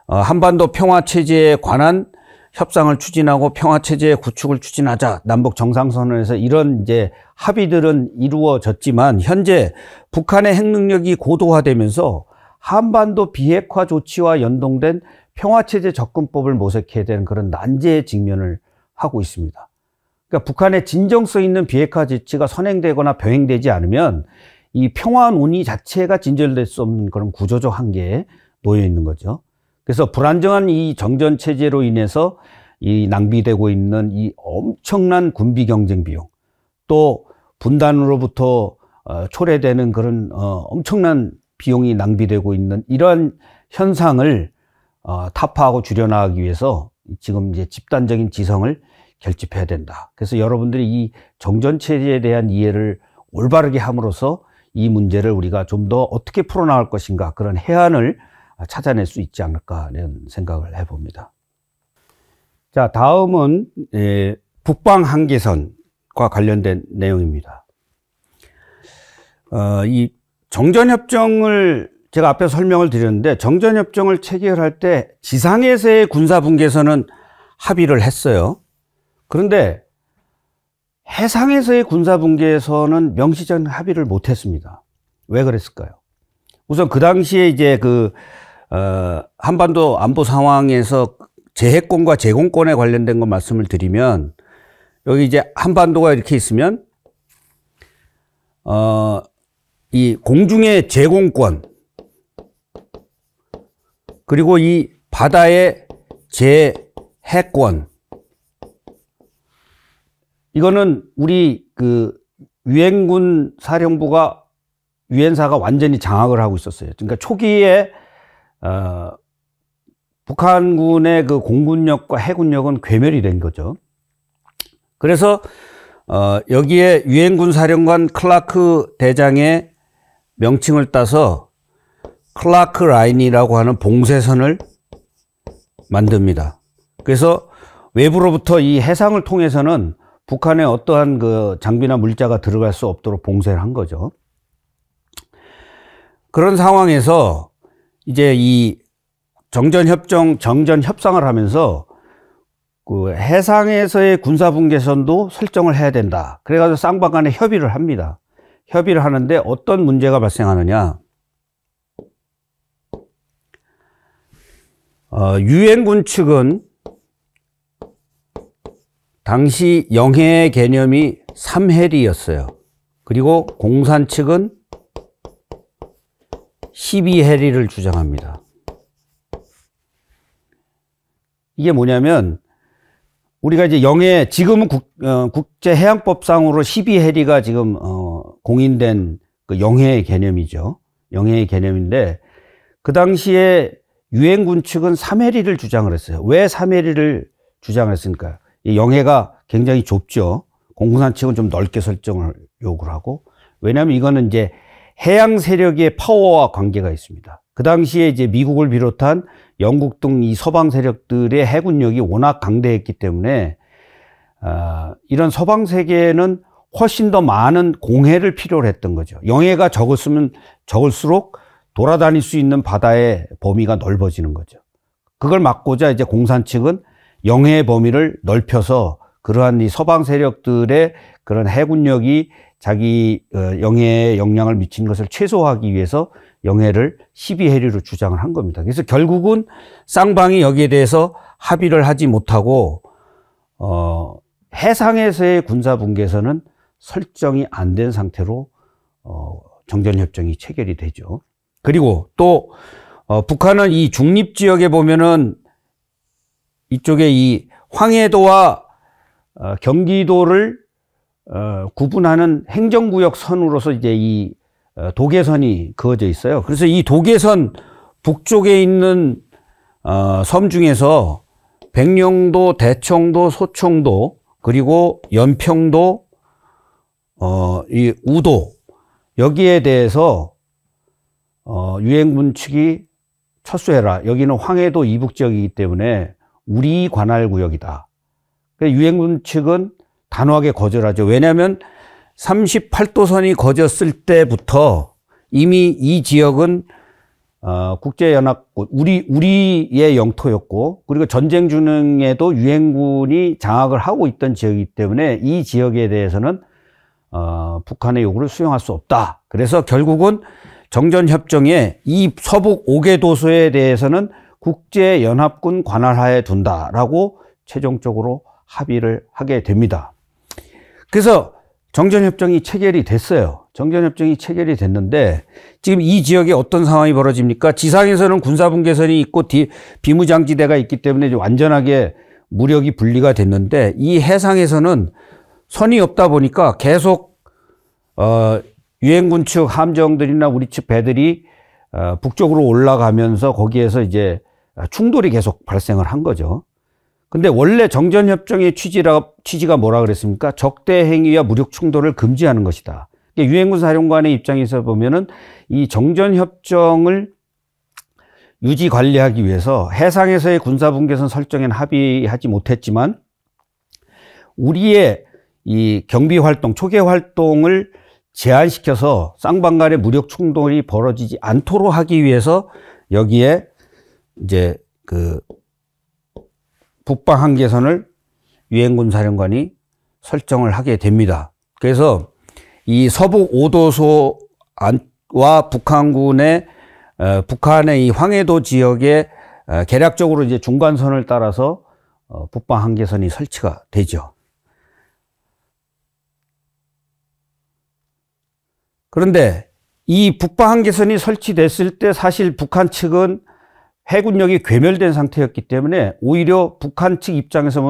Speaker 1: 한반도 평화체제에 관한 협상을 추진하고 평화체제의 구축을 추진하자 남북 정상선언에서 이런 이제 합의들은 이루어졌지만 현재 북한의 핵능력이 고도화되면서 한반도 비핵화 조치와 연동된 평화체제 접근법을 모색해야 되는 그런 난제에 직면을 하고 있습니다. 그러니까 북한의 진정성 있는 비핵화 조치가 선행되거나 병행되지 않으면 이 평화 논의 자체가 진전될 수 없는 그런 구조적 한계에 놓여 있는 거죠. 그래서 불안정한 이 정전 체제로 인해서 이 낭비되고 있는 이 엄청난 군비 경쟁 비용, 또 분단으로부터 초래되는 그런 엄청난 비용이 낭비되고 있는 이러한 현상을 타파하고 줄여나가기 위해서 지금 이제 집단적인 지성을 결집해야 된다. 그래서 여러분들이 이 정전 체제에 대한 이해를 올바르게 함으로써 이 문제를 우리가 좀 더 어떻게 풀어나갈 것인가, 그런 해안을 찾아낼 수 있지 않을까 하는 생각을 해봅니다. 자, 다음은 북방 한계선과 관련된 내용입니다. 이 정전협정을 제가 앞에 설명을 드렸는데 정전협정을 체결할 때 지상에서의 군사분계선은 합의를 했어요. 그런데 해상에서의 군사분계선은 명시적인 합의를 못했습니다. 왜 그랬을까요? 우선 그 당시에 이제 한반도 안보 상황에서 제해권과 제공권에 관련된 거 말씀을 드리면 여기 이제 한반도가 이렇게 있으면 이 공중의 제공권 그리고 이 바다의 제해권 이거는 우리 유엔군 사령부가 유엔사가 완전히 장악을 하고 있었어요. 그러니까 초기에 북한군의 그 공군력과 해군력은 괴멸이 된 거죠. 그래서 여기에 유엔군 사령관 클라크 대장의 명칭을 따서 클라크 라인이라고 하는 봉쇄선을 만듭니다. 그래서 외부로부터 이 해상을 통해서는 북한에 어떠한 그 장비나 물자가 들어갈 수 없도록 봉쇄를 한 거죠. 그런 상황에서 이제 이 정전협상을 하면서 그 해상에서의 군사분계선도 설정을 해야 된다. 그래가지고 쌍방 간에 협의를 합니다. 협의를 하는데 어떤 문제가 발생하느냐. 유엔군 측은 당시 영해의 개념이 3해리였어요. 그리고 공산 측은 12해리를 주장합니다. 이게 뭐냐면 우리가 이제 영해 지금은 국제해양법상으로 12해리가 지금 공인된 그 영해의 개념이죠. 영해의 개념인데 그 당시에 유엔군 측은 3해리를 주장을 했어요. 왜 3해리를 주장을 했습니까? 이 영해가 굉장히 좁죠. 공산 측은 좀 넓게 설정을 요구를 하고 왜냐하면 이거는 이제 해양 세력의 파워와 관계가 있습니다. 그 당시에 이제 미국을 비롯한 영국 등 이 서방 세력들의 해군력이 워낙 강대했기 때문에 이런 서방 세계는 훨씬 더 많은 공해를 필요로 했던 거죠. 영해가 적었으면 적을수록 돌아다닐 수 있는 바다의 범위가 넓어지는 거죠. 그걸 막고자 이제 공산 측은 영해의 범위를 넓혀서 그러한 이 서방 세력들의 그런 해군력이 자기 영해에 영향을 미치는 것을 최소화하기 위해서 영해를 12해리로 주장을 한 겁니다. 그래서 결국은 쌍방이 여기에 대해서 합의를 하지 못하고 해상에서의 군사분계선은 설정이 안 된 상태로 정전협정이 체결이 되죠. 그리고 또 북한은 이 중립지역에 보면은 이쪽에 이 황해도와 경기도를 구분하는 행정구역 선으로서 이제 이 도계선이 그어져 있어요. 그래서 이 도계선 북쪽에 있는 섬 중에서 백령도, 대청도, 소청도, 그리고 연평도, 이 우도 여기에 대해서 유엔군 측이 철수해라. 여기는 황해도 이북 지역이기 때문에 우리 관할 구역이다. 유엔군 측은 단호하게 거절하죠. 왜냐하면 38도선이 거졌을 때부터 이미 이 지역은 국제연합군 우리의 영토였고 그리고 전쟁 중에도 유엔군이 장악을 하고 있던 지역이기 때문에 이 지역에 대해서는 북한의 요구를 수용할 수 없다. 그래서 결국은 정전협정에 이 서북 5개 도서에 대해서는 국제연합군 관할하에 둔다라고 최종적으로 합의를 하게 됩니다. 그래서 정전협정이 체결이 됐어요. 정전협정이 체결이 됐는데 지금 이 지역에 어떤 상황이 벌어집니까? 지상에서는 군사분계선이 있고 비무장지대가 있기 때문에 완전하게 무력이 분리가 됐는데 이 해상에서는 선이 없다 보니까 계속 유엔군 측 함정들이나 우리 측 배들이 북쪽으로 올라가면서 거기에서 이제 충돌이 계속 발생을 한 거죠. 근데 원래 정전협정의 취지가 뭐라 그랬습니까? 적대 행위와 무력 충돌을 금지하는 것이다. 유엔군 사령관의 입장에서 보면은 이 정전협정을 유지 관리하기 위해서 해상에서의 군사분계선 설정에는 합의하지 못했지만 우리의 이 경비 활동, 초계 활동을 제한시켜서 쌍방 간의 무력 충돌이 벌어지지 않도록 하기 위해서 여기에 이제 그 북방 한계선을 유엔군 사령관이 설정을 하게 됩니다. 그래서 이 서북 5도소와 북한군의 북한의 이 황해도 지역에 계략적으로 이제 중간선을 따라서 북방 한계선이 설치가 되죠. 그런데 이 북방 한계선이 설치됐을 때 사실 북한 측은 해군력이 괴멸된 상태였기 때문에 오히려 북한 측 입장에서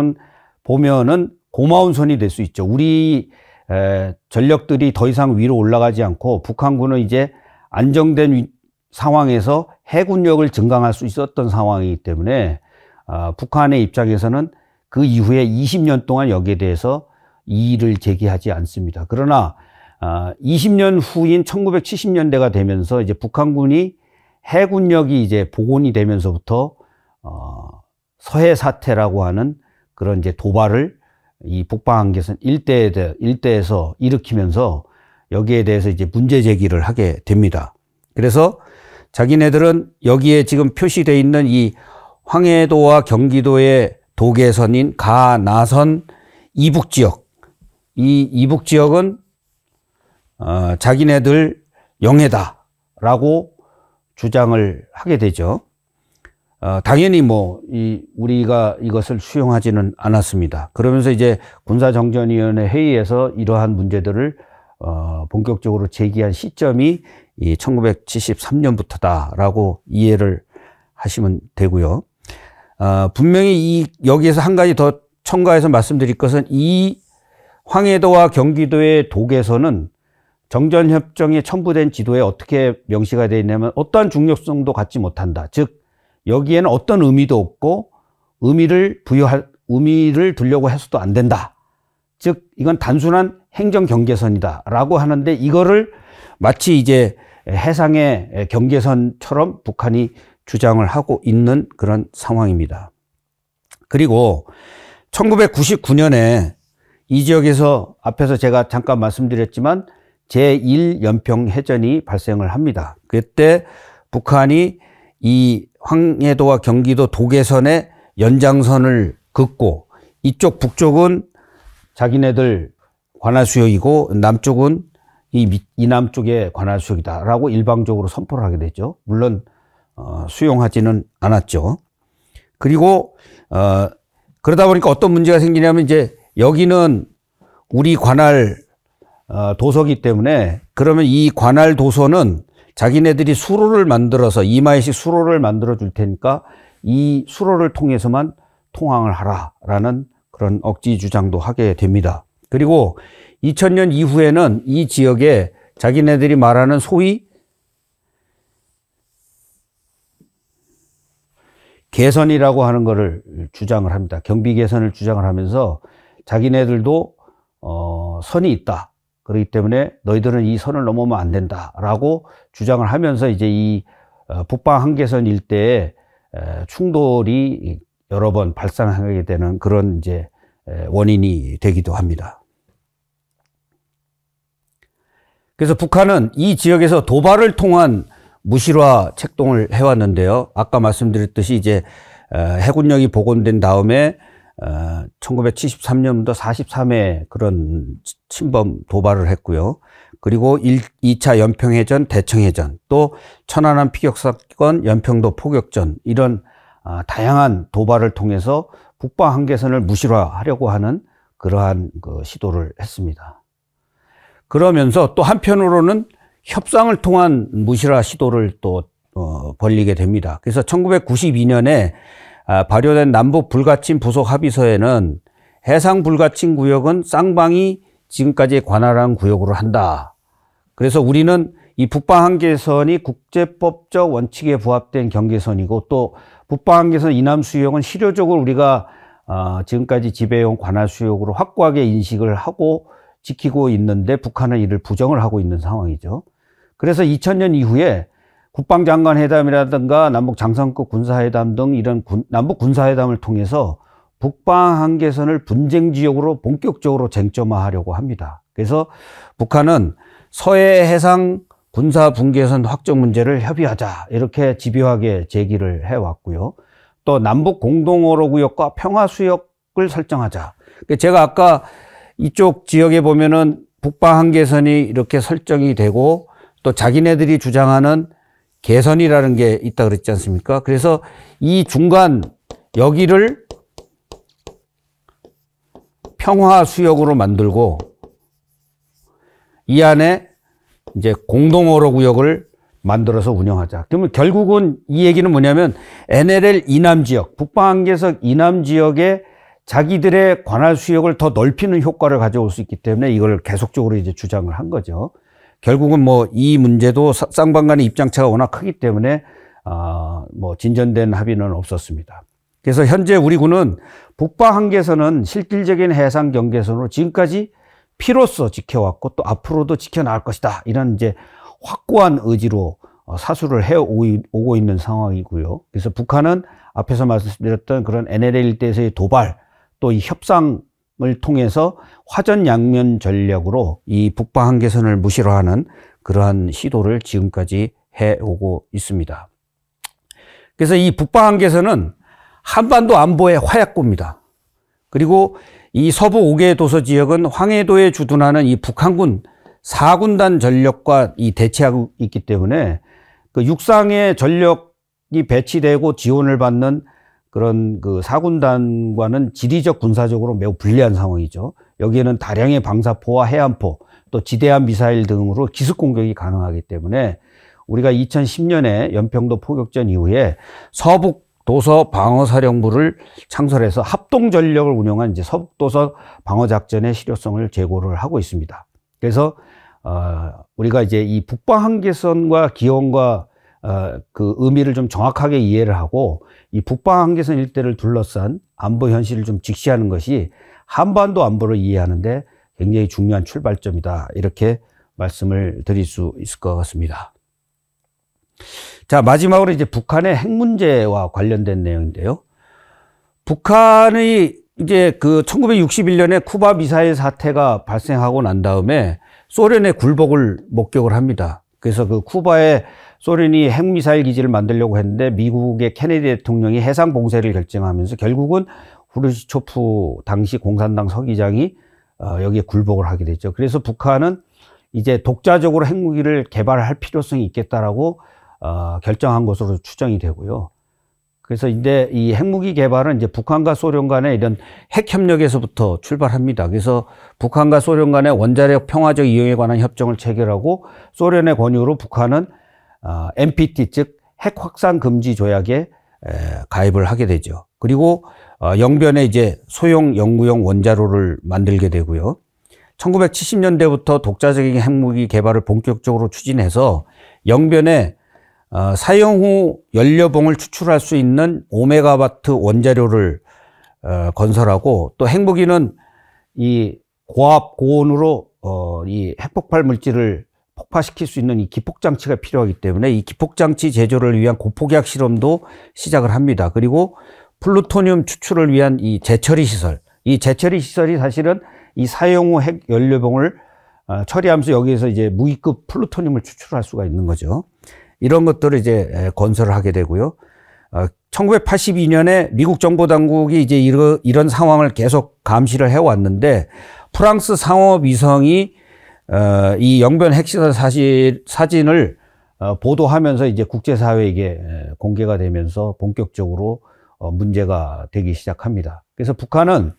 Speaker 1: 보면은 고마운 선이 될 수 있죠. 우리 전력들이 더 이상 위로 올라가지 않고 북한군은 이제 안정된 상황에서 해군력을 증강할 수 있었던 상황이기 때문에 북한의 입장에서는 그 이후에 20년 동안 여기에 대해서 이의를 제기하지 않습니다. 그러나 20년 후인 1970년대가 되면서 이제 북한군이 해군력이 이제 복원이 되면서부터 서해 사태라고 하는 그런 이제 도발을 이 북방 한계선 일대에서 일으키면서 여기에 대해서 이제 문제 제기를 하게 됩니다. 그래서 자기네들은 여기에 지금 표시되어 있는 이 황해도와 경기도의 도계선인 가나선 이북지역, 이 이북지역은 자기네들 영해다라고 주장을 하게 되죠. 당연히 우리가 이것을 수용하지는 않았습니다. 그러면서 이제 군사정전위원회 회의에서 이러한 문제들을 본격적으로 제기한 시점이 이 1973년부터다라고 이해를 하시면 되고요. 분명히 여기에서 한 가지 더 첨가해서 말씀드릴 것은 이 황해도와 경기도의 도계선은 정전협정에 첨부된 지도에 어떻게 명시가 되어 있냐면 어떠한 중요성도 갖지 못한다. 즉 여기에는 어떤 의미도 없고 의미를 두려고 해서도 안 된다. 즉 이건 단순한 행정 경계선이다 라고 하는데 이거를 마치 이제 해상의 경계선처럼 북한이 주장을 하고 있는 그런 상황입니다. 그리고 1999년에 이 지역에서 앞에서 제가 잠깐 말씀드렸지만 제1연평 해전이 발생을 합니다. 그때 북한이 이 황해도와 경기도 도계선의 연장선을 긋고 이쪽 북쪽은 자기네들 관할수역이고 남쪽은 이 남쪽의 관할수역이다라고 일방적으로 선포를 하게 되죠. 물론 수용하지는 않았죠. 그리고 그러다 보니까 어떤 문제가 생기냐면 이제 여기는 우리 관할 도서기 때문에 그러면 이 관할 도서는 자기네들이 수로를 만들어서 2마일씩 수로를 만들어 줄 테니까 이 수로를 통해서만 통항을 하라라는 그런 억지 주장도 하게 됩니다. 그리고 2000년 이후에는 이 지역에 자기네들이 말하는 소위 개선이라고 하는 것을 주장을 합니다. 경비 개선을 주장을 하면서 자기네들도 선이 있다. 그렇기 때문에 너희들은 이 선을 넘으면 안 된다라고 주장을 하면서 이제 이 북방 한계선 일대에 충돌이 여러 번 발생하게 되는 그런 이제 원인이 되기도 합니다. 그래서 북한은 이 지역에서 도발을 통한 무실화 책동을 해왔는데요. 아까 말씀드렸듯이 이제 해군력이 복원된 다음에 1973년부터 43회 그런 침범 도발을 했고요. 그리고 2차 연평해전, 대청해전, 또 천안함 피격사건, 연평도 포격전 이런 다양한 도발을 통해서 북방 한계선을 무실화하려고 하는 그러한 그 시도를 했습니다. 그러면서 또 한편으로는 협상을 통한 무실화 시도를 또 벌이게 됩니다. 그래서 1992년에 발효된 남북 불가침 부속 합의서에는 해상 불가침 구역은 쌍방이 지금까지 관할한 구역으로 한다. 그래서 우리는 이 북방 한계선이 국제법적 원칙에 부합된 경계선이고 또 북방 한계선 이남 수역은 실효적으로 우리가 지금까지 지배해온 관할 수역으로 확고하게 인식을 하고 지키고 있는데 북한은 이를 부정을 하고 있는 상황이죠. 그래서 2000년 이후에 국방장관 회담이라든가 남북 장성급 군사회담 등 이런 남북 군사회담을 통해서 북방 한계선을 분쟁 지역으로 본격적으로 쟁점화하려고 합니다. 그래서 북한은 서해 해상 군사 분계선 확정 문제를 협의하자 이렇게 집요하게 제기를 해왔고요. 또 남북 공동어로 구역과 평화수역을 설정하자. 제가 아까 이쪽 지역에 보면은 북방 한계선이 이렇게 설정이 되고 또 자기네들이 주장하는 개선이라는 게 있다 그랬지 않습니까? 그래서 이 중간 여기를 평화수역으로 만들고 이 안에 이제 공동어로 구역을 만들어서 운영하자. 그러면 결국은 이 얘기는 뭐냐면 NLL 이남 지역, 북방 한계선 이남 지역에 자기들의 관할 수역을 더 넓히는 효과를 가져올 수 있기 때문에 이걸 계속적으로 이제 주장을 한 거죠. 결국은 뭐 이 문제도 쌍방간의 입장차가 워낙 크기 때문에 뭐 진전된 합의는 없었습니다. 그래서 현재 우리 군은 북방 한계선은 실질적인 해상 경계선으로 지금까지 피로써 지켜왔고 또 앞으로도 지켜나갈 것이다. 이런 이제 확고한 의지로 사수를 해오고 있는 상황이고요. 그래서 북한은 앞에서 말씀드렸던 그런 NLL 일대에서의 도발 또 이 협상을 통해서 화전양면 전략으로 이 북방 한계선을 무시로 하는 그러한 시도를 지금까지 해오고 있습니다. 그래서 이 북방 한계선은 한반도 안보의 화약고입니다. 그리고 이 서부 5개 도서 지역은 황해도에 주둔하는 이 북한군 4군단 전력과 이 대치하고 있기 때문에 그 육상에 전력이 배치되고 지원을 받는 그런 그 4군단과는 지리적 군사적으로 매우 불리한 상황이죠. 여기에는 다량의 방사포와 해안포 또 지대함 미사일 등으로 기습 공격이 가능하기 때문에 우리가 2010년에 연평도 포격전 이후에 서북 도서 방어사령부를 창설해서 합동 전력을 운영한 이제 서북 도서 방어 작전의 실효성을 제고를 하고 있습니다. 그래서 우리가 이제 이 북방 한계선과 기원과 그 의미를 좀 정확하게 이해를 하고 이 북방 한계선 일대를 둘러싼 안보 현실을 좀 직시하는 것이 한반도 안보를 이해하는데 굉장히 중요한 출발점이다. 이렇게 말씀을 드릴 수 있을 것 같습니다. 자, 마지막으로 이제 북한의 핵 문제와 관련된 내용인데요. 북한의 이제 그 1961년에 쿠바 미사일 사태가 발생하고 난 다음에 소련의 굴복을 목격을 합니다. 그래서 그 쿠바에 소련이 핵미사일 기지를 만들려고 했는데 미국의 케네디 대통령이 해상 봉쇄를 결정하면서 결국은 후르시초프 당시 공산당 서기장이 여기에 굴복을 하게 됐죠. 그래서 북한은 이제 독자적으로 핵무기를 개발할 필요성이 있겠다라고 결정한 것으로 추정이 되고요. 그래서 이제 이 핵무기 개발은 이제 북한과 소련 간의 이런 핵 협력에서부터 출발합니다. 그래서 북한과 소련 간의 원자력 평화적 이용에 관한 협정을 체결하고 소련의 권유로 북한은 NPT 즉 핵 확산 금지 조약에 가입을 하게 되죠. 그리고 영변에 이제 소형 연구용 원자로를 만들게 되고요. 1970년대부터 독자적인 핵무기 개발을 본격적으로 추진해서 영변에 사용 후 연료봉을 추출할 수 있는 5메가와트 원자로를 건설하고 또 핵무기는 이 고압 고온으로 이 핵폭발 물질을 폭파시킬 수 있는 이 기폭장치가 필요하기 때문에 이 기폭장치 제조를 위한 고폭약 실험도 시작을 합니다. 그리고 플루토늄 추출을 위한 이 재처리 시설, 이 재처리 시설이 사실은 이 사용 후 핵 연료봉을 처리하면서 여기에서 이제 무기급 플루토늄을 추출할 수가 있는 거죠. 이런 것들을 이제 건설을 하게 되고요. 1982년에 미국 정보 당국이 이제 이런 상황을 계속 감시를 해왔는데 프랑스 상업위성이 이 영변 핵시설 사진을 보도하면서 이제 국제사회에게 공개가 되면서 본격적으로 문제가 되기 시작합니다. 그래서 북한은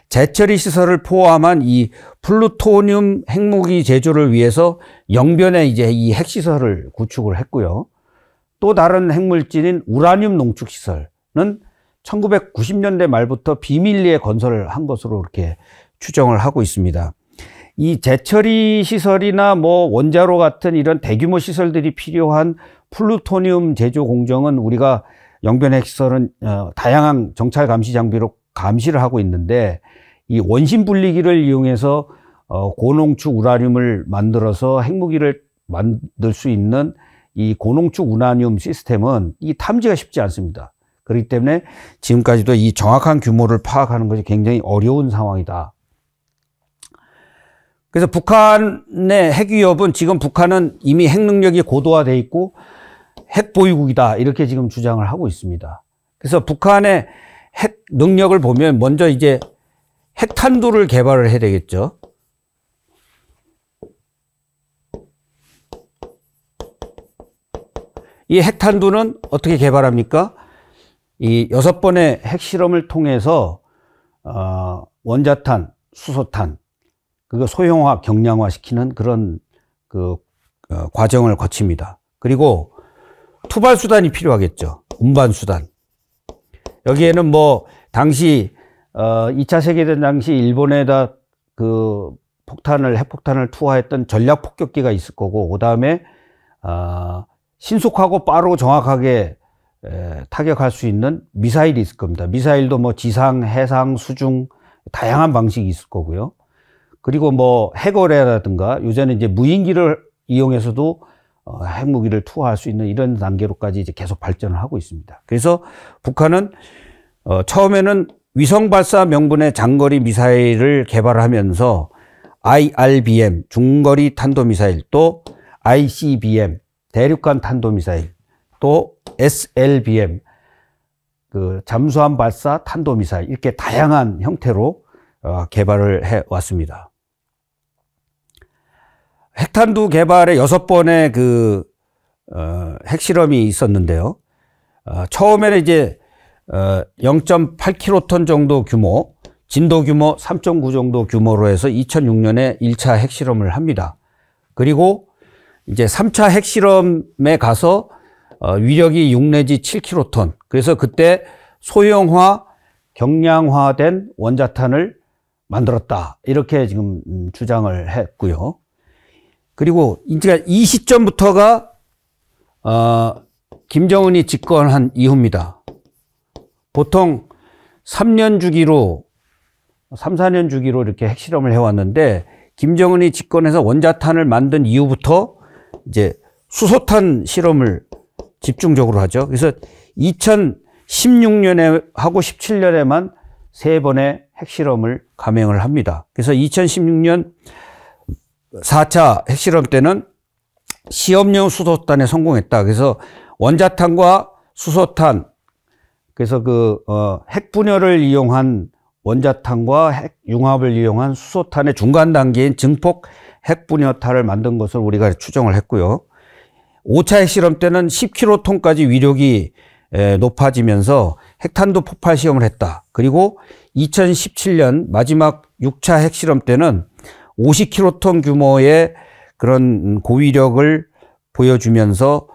Speaker 1: 재처리 시설을 포함한 이 플루토늄 핵무기 제조를 위해서 영변에 이제 이 핵시설을 구축을 했고요. 또 다른 핵물질인 우라늄 농축시설은 1990년대 말부터 비밀리에 건설을 한 것으로 이렇게 추정을 하고 있습니다. 이 재처리 시설이나 뭐 원자로 같은 이런 대규모 시설들이 필요한 플루토늄 제조 공정은 우리가 영변 핵시설은 다양한 정찰 감시 장비로 감시를 하고 있는데 이 원심 분리기를 이용해서 고농축 우라늄을 만들어서 핵무기를 만들 수 있는 이 고농축 우라늄 시스템은 이 탐지가 쉽지 않습니다. 그렇기 때문에 지금까지도 이 정확한 규모를 파악하는 것이 굉장히 어려운 상황이다. 그래서 북한의 핵위협은 지금 북한은 이미 핵 능력이 고도화되어 있고 핵 보유국이다 이렇게 지금 주장을 하고 있습니다. 그래서 북한의 핵 능력을 보면 먼저 이제 핵탄두를 개발을 해야 되겠죠. 이 핵탄두는 어떻게 개발합니까? 이 6번의 핵실험을 통해서 원자탄, 수소탄, 그거 소형화, 경량화 시키는 그런 과정을 거칩니다. 그리고 투발수단이 필요하겠죠. 운반수단. 여기에는 뭐 당시 2차 세계대전 당시 일본에다 그 핵폭탄을 투하했던 전략 폭격기가 있을 거고, 그 다음에 신속하고 빠르고 정확하게 타격할 수 있는 미사일이 있을 겁니다. 미사일도 뭐 지상, 해상, 수중 다양한 방식이 있을 거고요. 그리고 뭐 해거래라든가 요새는 이제 무인기를 이용해서도 핵무기를 투하할 수 있는 이런 단계로까지 이제 계속 발전을 하고 있습니다. 그래서 북한은 처음에는 위성 발사 명분의 장거리 미사일을 개발하면서 IRBM 중거리 탄도미사일, 또 ICBM 대륙간 탄도미사일, 또 SLBM 그 잠수함 발사 탄도미사일, 이렇게 다양한 형태로 개발을 해 왔습니다. 핵탄두 개발에 6번의 핵실험이 있었는데요. 처음에는 이제 0.8킬로톤 정도 규모, 진도 규모 3.9 정도 규모로 해서 2006년에 1차 핵실험을 합니다. 그리고 이제 3차 핵실험에 가서 위력이 6 내지 7킬로톤. 그래서 그때 소형화, 경량화된 원자탄을 만들었다. 이렇게 지금 주장을 했고요. 그리고 이제 이 시점부터가 김정은이 집권한 이후입니다. 보통 3년 주기로 3, 4년 주기로 이렇게 핵실험을 해왔는데, 김정은이 집권해서 원자탄을 만든 이후부터 이제 수소탄 실험을 집중적으로 하죠. 그래서 2016년에 하고 17년에만 3번의 핵실험을 감행을 합니다. 그래서 2016년 4차 핵실험 때는 시험용 수소탄에 성공했다. 그래서 원자탄과 수소탄, 그래서 핵 분열을 이용한 원자탄과 핵 융합을 이용한 수소탄의 중간 단계인 증폭 핵 분열탄을 만든 것을 우리가 추정을 했고요. 5차 핵실험 때는 10킬로톤까지 위력이 높아지면서 핵탄두 폭발 시험을 했다. 그리고 2017년 마지막 6차 핵실험 때는 50킬로톤 규모의 그런 고위력을 보여주면서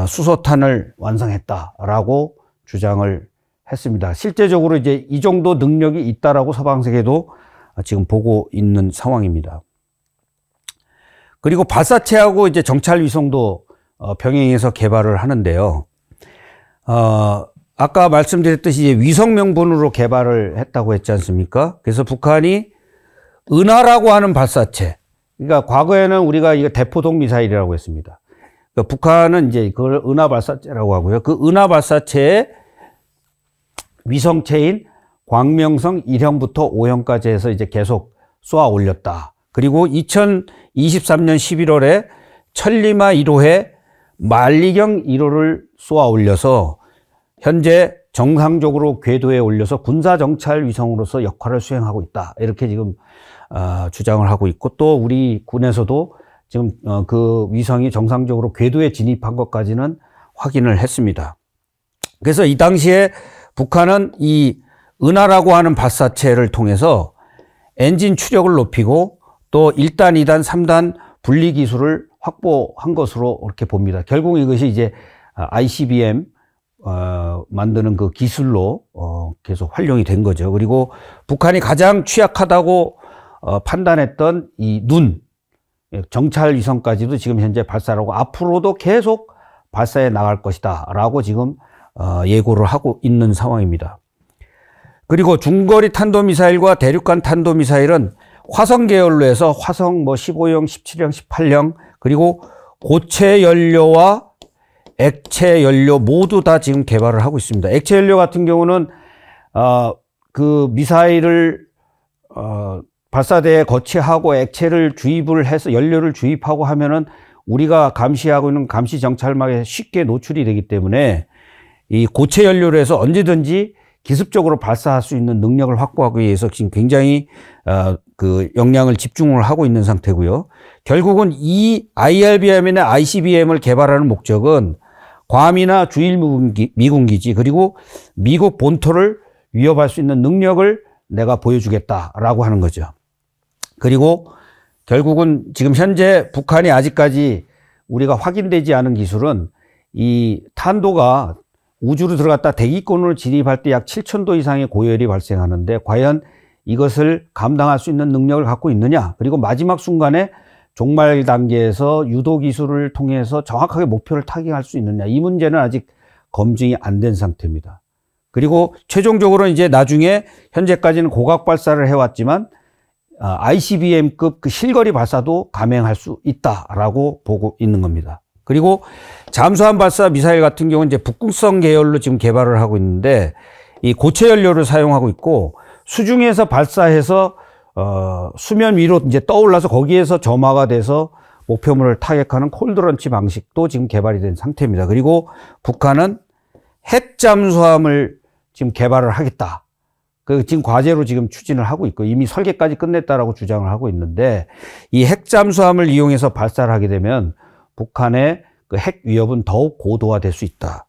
Speaker 1: 수소탄을 완성했다라고 주장을 했습니다. 실제적으로 이제 이 정도 능력이 있다라고 서방 세계도 지금 보고 있는 상황입니다. 그리고 발사체하고 이제 정찰 위성도 병행해서 개발을 하는데요. 아까 말씀드렸듯이 이제 위성 명분으로 개발을 했다고 했지 않습니까? 그래서 북한이 은하라고 하는 발사체, 그러니까 과거에는 우리가 이거 대포동 미사일이라고 했습니다. 그러니까 북한은 이제 그걸 은하 발사체라고 하고요. 그 은하 발사체에 위성체인 광명성 1형부터 5형까지 해서 이제 계속 쏘아 올렸다. 그리고 2023년 11월에 천리마 1호에 만리경 1호를 쏘아 올려서 현재 정상적으로 궤도에 올려서 군사정찰 위성으로서 역할을 수행하고 있다. 이렇게 지금 주장을 하고 있고, 또 우리 군에서도 지금 그 위성이 정상적으로 궤도에 진입한 것까지는 확인을 했습니다. 그래서 이 당시에 북한은 이 은하라고 하는 발사체를 통해서 엔진 추력을 높이고 또 1단, 2단, 3단 분리 기술을 확보한 것으로 이렇게 봅니다. 결국 이것이 이제 ICBM 만드는 그 기술로 계속 활용이 된 거죠. 그리고 북한이 가장 취약하다고 판단했던 이 눈, 정찰 위성까지도 지금 현재 발사하고 앞으로도 계속 발사해 나갈 것이다 라고 지금 예고를 하고 있는 상황입니다. 그리고 중거리 탄도미사일과 대륙간 탄도미사일은 화성 계열로 해서 화성 15형, 17형, 18형, 그리고 고체 연료와 액체 연료 모두 다 지금 개발을 하고 있습니다. 액체 연료 같은 경우는 그 미사일을 발사대에 거치하고 액체를 주입을 해서 연료를 주입하고 하면은 우리가 감시하고 있는 감시 정찰막에 쉽게 노출이 되기 때문에 이 고체 연료로 해서 언제든지 기습적으로 발사할 수 있는 능력을 확보하기 위해서 지금 굉장히 그 역량을 집중을 하고 있는 상태고요. 결국은 이 IRBM이나 ICBM을 개발하는 목적은 괌이나 주일 미군기지 그리고 미국 본토를 위협할 수 있는 능력을 내가 보여주겠다라고 하는 거죠. 그리고 결국은 지금 현재 북한이 아직까지 우리가 확인되지 않은 기술은 이 탄도가 우주로 들어갔다 대기권으로 진입할 때 약 7,000도 이상의 고열이 발생하는데 과연 이것을 감당할 수 있는 능력을 갖고 있느냐. 그리고 마지막 순간에 종말 단계에서 유도 기술을 통해서 정확하게 목표를 타격할 수 있느냐. 이 문제는 아직 검증이 안 된 상태입니다. 그리고 최종적으로 이제 나중에 현재까지는 고각 발사를 해왔지만 ICBM급 그 실거리 발사도 감행할 수 있다라고 보고 있는 겁니다. 그리고 잠수함 발사 미사일 같은 경우는 이제 북극성 계열로 지금 개발을 하고 있는데 이 고체 연료를 사용하고 있고 수중에서 발사해서 수면 위로 이제 떠올라서 거기에서 점화가 돼서 목표물을 타격하는 콜드런치 방식도 지금 개발이 된 상태입니다. 그리고 북한은 핵 잠수함을 지금 개발을 하겠다. 그 지금 과제로 지금 추진을 하고 있고 이미 설계까지 끝냈다라고 주장을 하고 있는데 이 핵 잠수함을 이용해서 발사를 하게 되면 북한의 그 핵 위협은 더욱 고도화될 수 있다.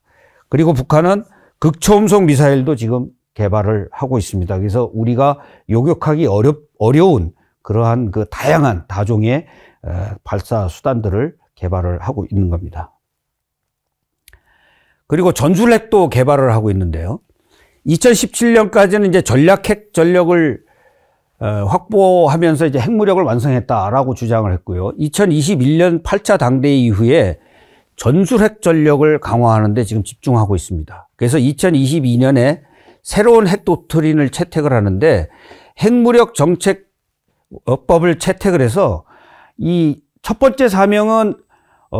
Speaker 1: 그리고 북한은 극초음속 미사일도 지금 개발을 하고 있습니다. 그래서 우리가 요격하기 어려운 그러한 그 다양한 다종의 발사 수단들을 개발을 하고 있는 겁니다. 그리고 전술핵도 개발을 하고 있는데요. 2017년까지는 이제 전략핵 전력을 확보하면서 이제 핵무력을 완성했다라고 주장을 했고요. 2021년 8차 당대회 이후에 전술핵 전력을 강화하는 데 지금 집중하고 있습니다. 그래서 2022년에 새로운 핵 도트린을 채택을 하는데 핵무력 정책법을 채택을 해서 이 첫 번째 사명은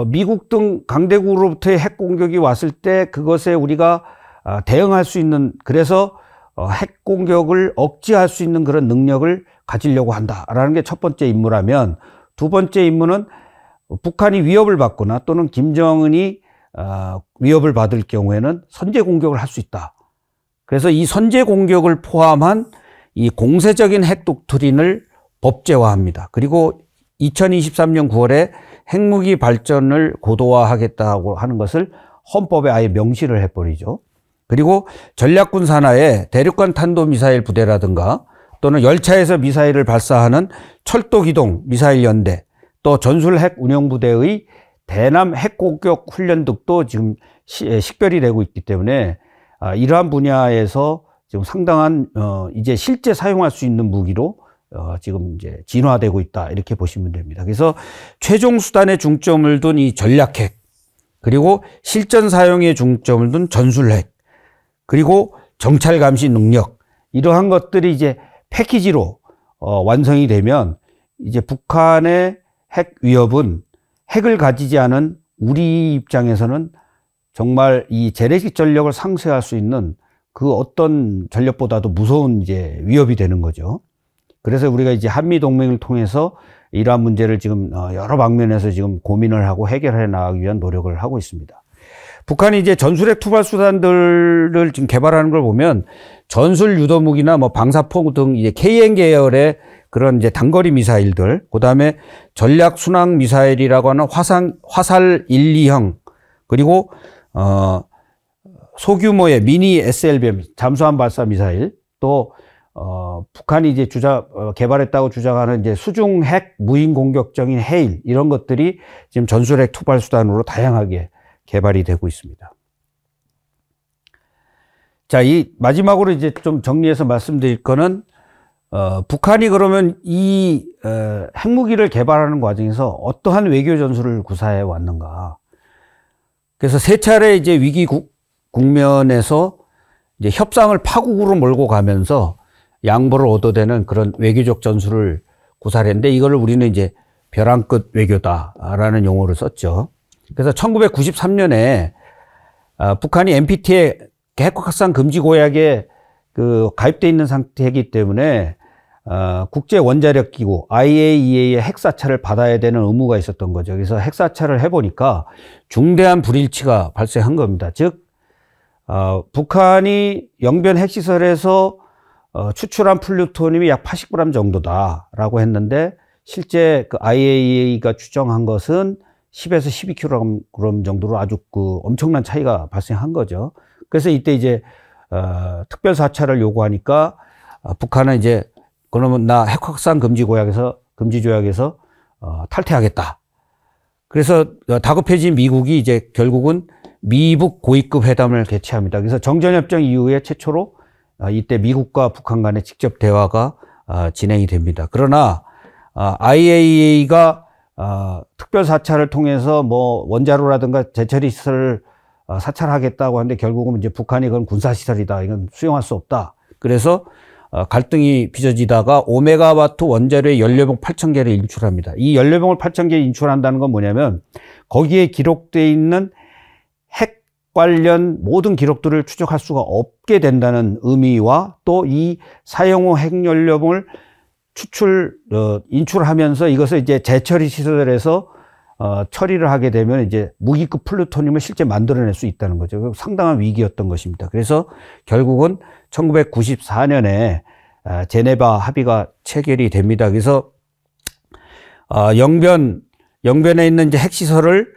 Speaker 1: 미국 등 강대국으로부터의 핵 공격이 왔을 때 그것에 우리가 대응할 수 있는 그래서 핵 공격을 억제할 수 있는 그런 능력을 가지려고 한다라는 게 첫 번째 임무라면 두 번째 임무는 북한이 위협을 받거나 또는 김정은이 위협을 받을 경우에는 선제 공격을 할 수 있다. 그래서 이 선제 공격을 포함한 이 공세적인 핵 독트린을 법제화합니다. 그리고 2023년 9월에 핵무기 발전을 고도화하겠다고 하는 것을 헌법에 아예 명시를 해버리죠. 그리고 전략군 산하에 대륙간 탄도미사일 부대라든가 또는 열차에서 미사일을 발사하는 철도기동 미사일 연대 또 전술핵 운영부대의 대남 핵공격 훈련 등도 지금 식별이 되고 있기 때문에 이러한 분야에서 지금 상당한 이제 실제 사용할 수 있는 무기로 지금 이제 진화되고 있다 이렇게 보시면 됩니다. 그래서 최종 수단에 중점을 둔 이 전략핵 그리고 실전 사용에 중점을 둔 전술핵 그리고 정찰 감시 능력 이러한 것들이 이제 패키지로 완성이 되면 이제 북한의 핵 위협은 핵을 가지지 않은 우리 입장에서는 정말 이 재래식 전력을 상쇄할 수 있는 그 어떤 전력보다도 무서운 이제 위협이 되는 거죠. 그래서 우리가 이제 한미 동맹을 통해서 이러한 문제를 지금 여러 방면에서 지금 고민을 하고 해결해 나가기 위한 노력을 하고 있습니다. 북한이 이제 전술핵 투발 수단들을 지금 개발하는 걸 보면 전술 유도무기나 뭐 방사포 등 이제 KN 계열의 그런 이제 단거리 미사일들, 그 다음에 전략 순항 미사일이라고 하는 화살 1, 2형, 그리고 소규모의 미니 SLBM 잠수함 발사 미사일, 또 북한이 이제 개발했다고 주장하는 이제 수중 핵 무인 공격적인 해일 이런 것들이 지금 전술핵 투발 수단으로 다양하게 개발이 되고 있습니다. 자, 이 마지막으로 이제 좀 정리해서 말씀드릴 거는 북한이 그러면 이 핵무기를 개발하는 과정에서 어떠한 외교 전술을 구사해 왔는가? 그래서 세 차례 이제 위기 국면에서 이제 협상을 파국으로 몰고 가면서 양보를 얻어대는 그런 외교적 전술을 구사했는데 이거를 우리는 이제 벼랑 끝 외교다라는 용어를 썼죠. 그래서 1993년에 북한이 NPT의 핵 확산 금지 공약에 가입돼 있는 상태이기 때문에 국제 원자력 기구 IAEA의 핵사찰을 받아야 되는 의무가 있었던 거죠. 그래서 핵사찰을 해보니까 중대한 불일치가 발생한 겁니다. 즉 북한이 영변 핵시설에서 추출한 플루토늄이 약 80g 정도다라고 했는데 실제 그 IAEA가 추정한 것은 10에서 12kg 정도로 아주 그 엄청난 차이가 발생한 거죠. 그래서 이때 이제 특별 사찰을 요구하니까 북한은 이제 그러면 나 핵확산 금지 조약에서 탈퇴하겠다. 그래서 다급해진 미국이 이제 결국은 미북 고위급 회담을 개최합니다. 그래서 정전협정 이후에 최초로 이때 미국과 북한 간의 직접 대화가 진행이 됩니다. 그러나 IAEA가 특별 사찰을 통해서 뭐 원자로라든가 재처리 시설을 사찰하겠다고 하는데 결국은 이제 북한이 그건 군사시설이다. 이건 수용할 수 없다. 그래서 갈등이 빚어지다가 5메가와트 원자로의 연료병 8,000개를 인출합니다. 이 연료병을 8,000개 인출한다는 건 뭐냐면 거기에 기록되어 있는 핵 관련 모든 기록들을 추적할 수가 없게 된다는 의미와 또 이 사용 후 핵연료병을 인출하면서 이것을 이제 재처리 시설에서 처리를 하게 되면 이제 무기급 플루토늄을 실제 만들어낼 수 있다는 거죠. 상당한 위기였던 것입니다. 그래서 결국은 1994년에 제네바 합의가 체결이 됩니다. 그래서 영변에 있는 이제 핵시설을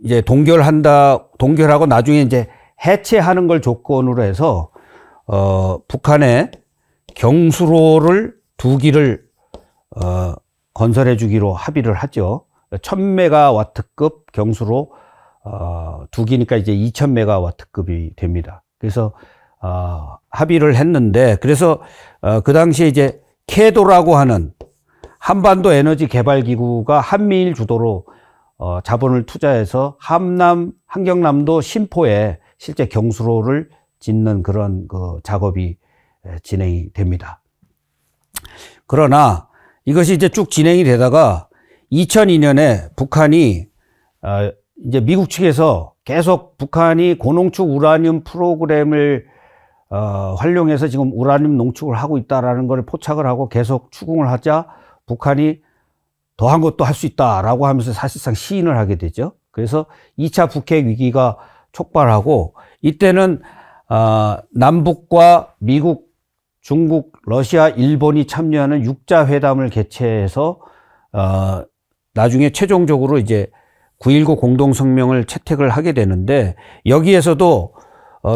Speaker 1: 이제 동결하고 나중에 이제 해체하는 걸 조건으로 해서 북한에 경수로를 2기를 건설해 주기로 합의를 하죠. 1000메가와트급 경수로 2기니까 이제 2000메가와트급이 됩니다. 그래서 합의를 했는데 그래서 그 당시에 이제 캐도라고 하는 한반도 에너지 개발 기구가 한미일 주도로 자본을 투자해서 한경남도 신포에 실제 경수로를 짓는 그런 그 작업이 진행이 됩니다. 그러나 이것이 이제 쭉 진행이 되다가 2002년에 북한이 이제 미국 측에서 계속 북한이 고농축 우라늄 프로그램을 활용해서 지금 우라늄 농축을 하고 있다라는 걸 포착을 하고 계속 추궁을 하자 북한이 더한 것도 할 수 있다라고 하면서 사실상 시인을 하게 되죠. 그래서 2차 북핵 위기가 촉발하고 이때는 남북과 미국, 중국, 러시아, 일본이 참여하는 6자 회담을 개최해서 나중에 최종적으로 이제 9.19 공동성명을 채택을 하게 되는데 여기에서도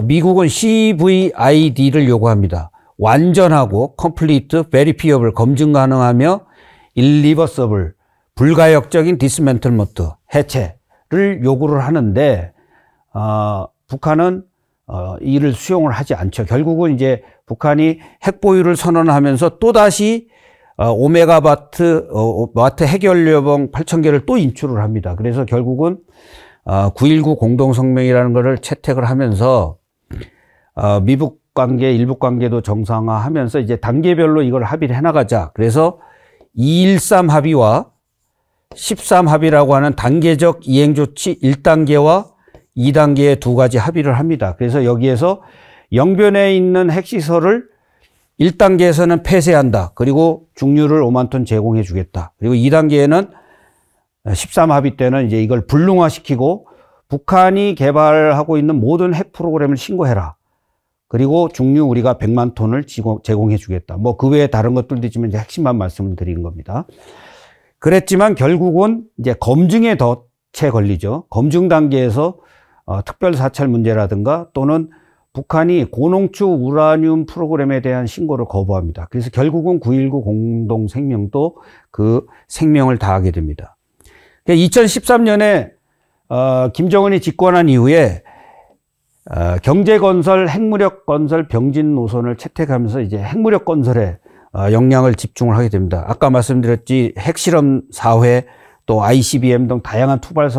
Speaker 1: 미국은 CVID를 요구합니다. 완전하고 complete, verifiable, 검증 가능하며 irreversible, 불가역적인 dismantlement, 해체를 요구를 하는데 북한은 이를 수용을 하지 않죠. 결국은 이제 북한이 핵보유를 선언하면서 또다시 5메가와트 핵연료병 8,000개를 또 인출을 합니다. 그래서 결국은 9.19 공동성명이라는 것을 채택을 하면서 미북 관계, 일북 관계도 정상화하면서 이제 단계별로 이걸 합의를 해나가자. 그래서 213 합의와 13 합의라고 하는 단계적 이행조치 1단계와 2단계의 2가지 합의를 합니다. 그래서 여기에서 영변에 있는 핵시설을 1단계에서는 폐쇄한다. 그리고 중유를 5만 톤 제공해 주겠다. 그리고 2단계에는 13 합의 때는 이제 이걸 불능화시키고 북한이 개발하고 있는 모든 핵 프로그램을 신고해라. 그리고 중유 우리가 100만 톤을 제공해 주겠다. 뭐 그 외에 다른 것들도 있지만 이제 핵심만 말씀을 드리는 겁니다. 그랬지만 결국은 이제 검증에 덫에 걸리죠. 검증 단계에서 특별 사찰 문제라든가 또는 북한이 고농축 우라늄 프로그램에 대한 신고를 거부합니다. 그래서 결국은 9.19 공동성명도 그 생명을 다하게 됩니다. 2013년에 김정은이 집권한 이후에 경제건설, 핵무력건설, 병진 노선을 채택하면서 이제 핵무력 건설에 역량을 집중을 하게 됩니다. 아까 말씀드렸지 핵실험 4회 또 ICBM 등 다양한 투발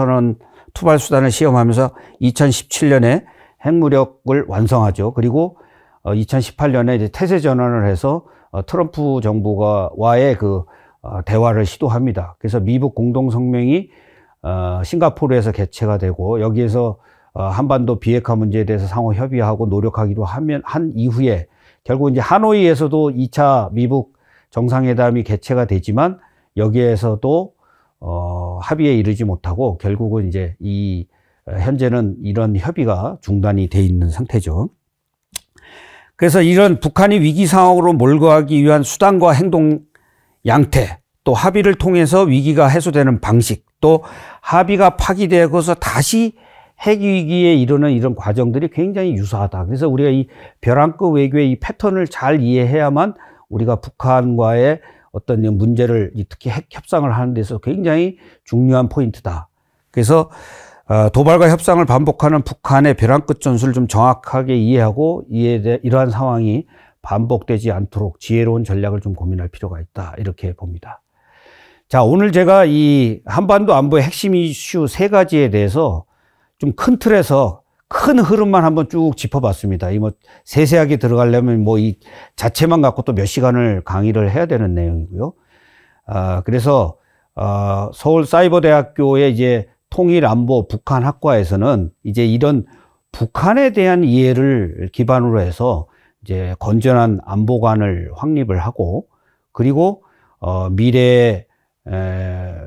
Speaker 1: 수단을 시험하면서 2017년에 핵무력을 완성하죠. 그리고 2018년에 이제 태세 전환을 해서 트럼프 정부와의 그 대화를 시도합니다. 그래서 미북 공동성명이 싱가포르에서 개최가 되고 여기에서 한반도 비핵화 문제에 대해서 상호 협의하고 노력하기로 한 이후에 결국 이제 하노이에서도 2차 미북 정상회담이 개최가 되지만 여기에서도 합의에 이르지 못하고 결국은 이제 현재는 이런 협의가 중단이 돼 있는 상태죠. 그래서 이런 북한이 위기 상황으로 몰고 가기 위한 수단과 행동 양태, 또 합의를 통해서 위기가 해소되는 방식, 또 합의가 파기되고서 다시 핵위기에 이르는 이런 과정들이 굉장히 유사하다. 그래서 우리가 이 벼랑끝 외교의 이 패턴을 잘 이해해야만 우리가 북한과의 어떤 문제를, 특히 핵 협상을 하는 데서 굉장히 중요한 포인트다. 그래서 도발과 협상을 반복하는 북한의 벼랑끝 전술을 좀 정확하게 이해하고 이러한 상황이 반복되지 않도록 지혜로운 전략을 좀 고민할 필요가 있다, 이렇게 봅니다. 자, 오늘 제가 이 한반도 안보의 핵심 이슈 3가지에 대해서 좀 큰 틀에서 큰 흐름만 한번 쭉 짚어봤습니다. 이 세세하게 들어가려면 이 자체만 갖고 또 몇 시간을 강의를 해야 되는 내용이고요. 그래서 서울사이버대학교의 이제 통일안보 북한학과에서는 이제 이런 북한에 대한 이해를 기반으로 해서 이제 건전한 안보관을 확립을 하고, 그리고 미래의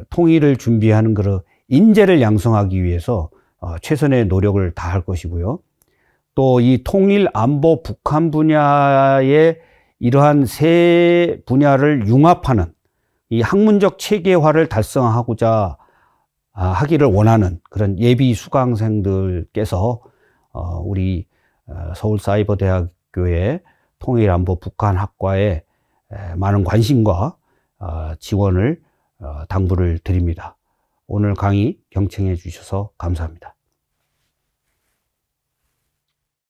Speaker 1: 통일을 준비하는 그런 인재를 양성하기 위해서 최선의 노력을 다할 것이고요. 또 이 통일, 안보, 북한 분야의 이러한 3분야를 융합하는 이 학문적 체계화를 달성하고자 하기를 원하는 그런 예비 수강생들께서 우리 서울사이버대학교의 통일안보 북한학과에 많은 관심과 지원을 당부를 드립니다. 오늘 강의 경청해 주셔서 감사합니다.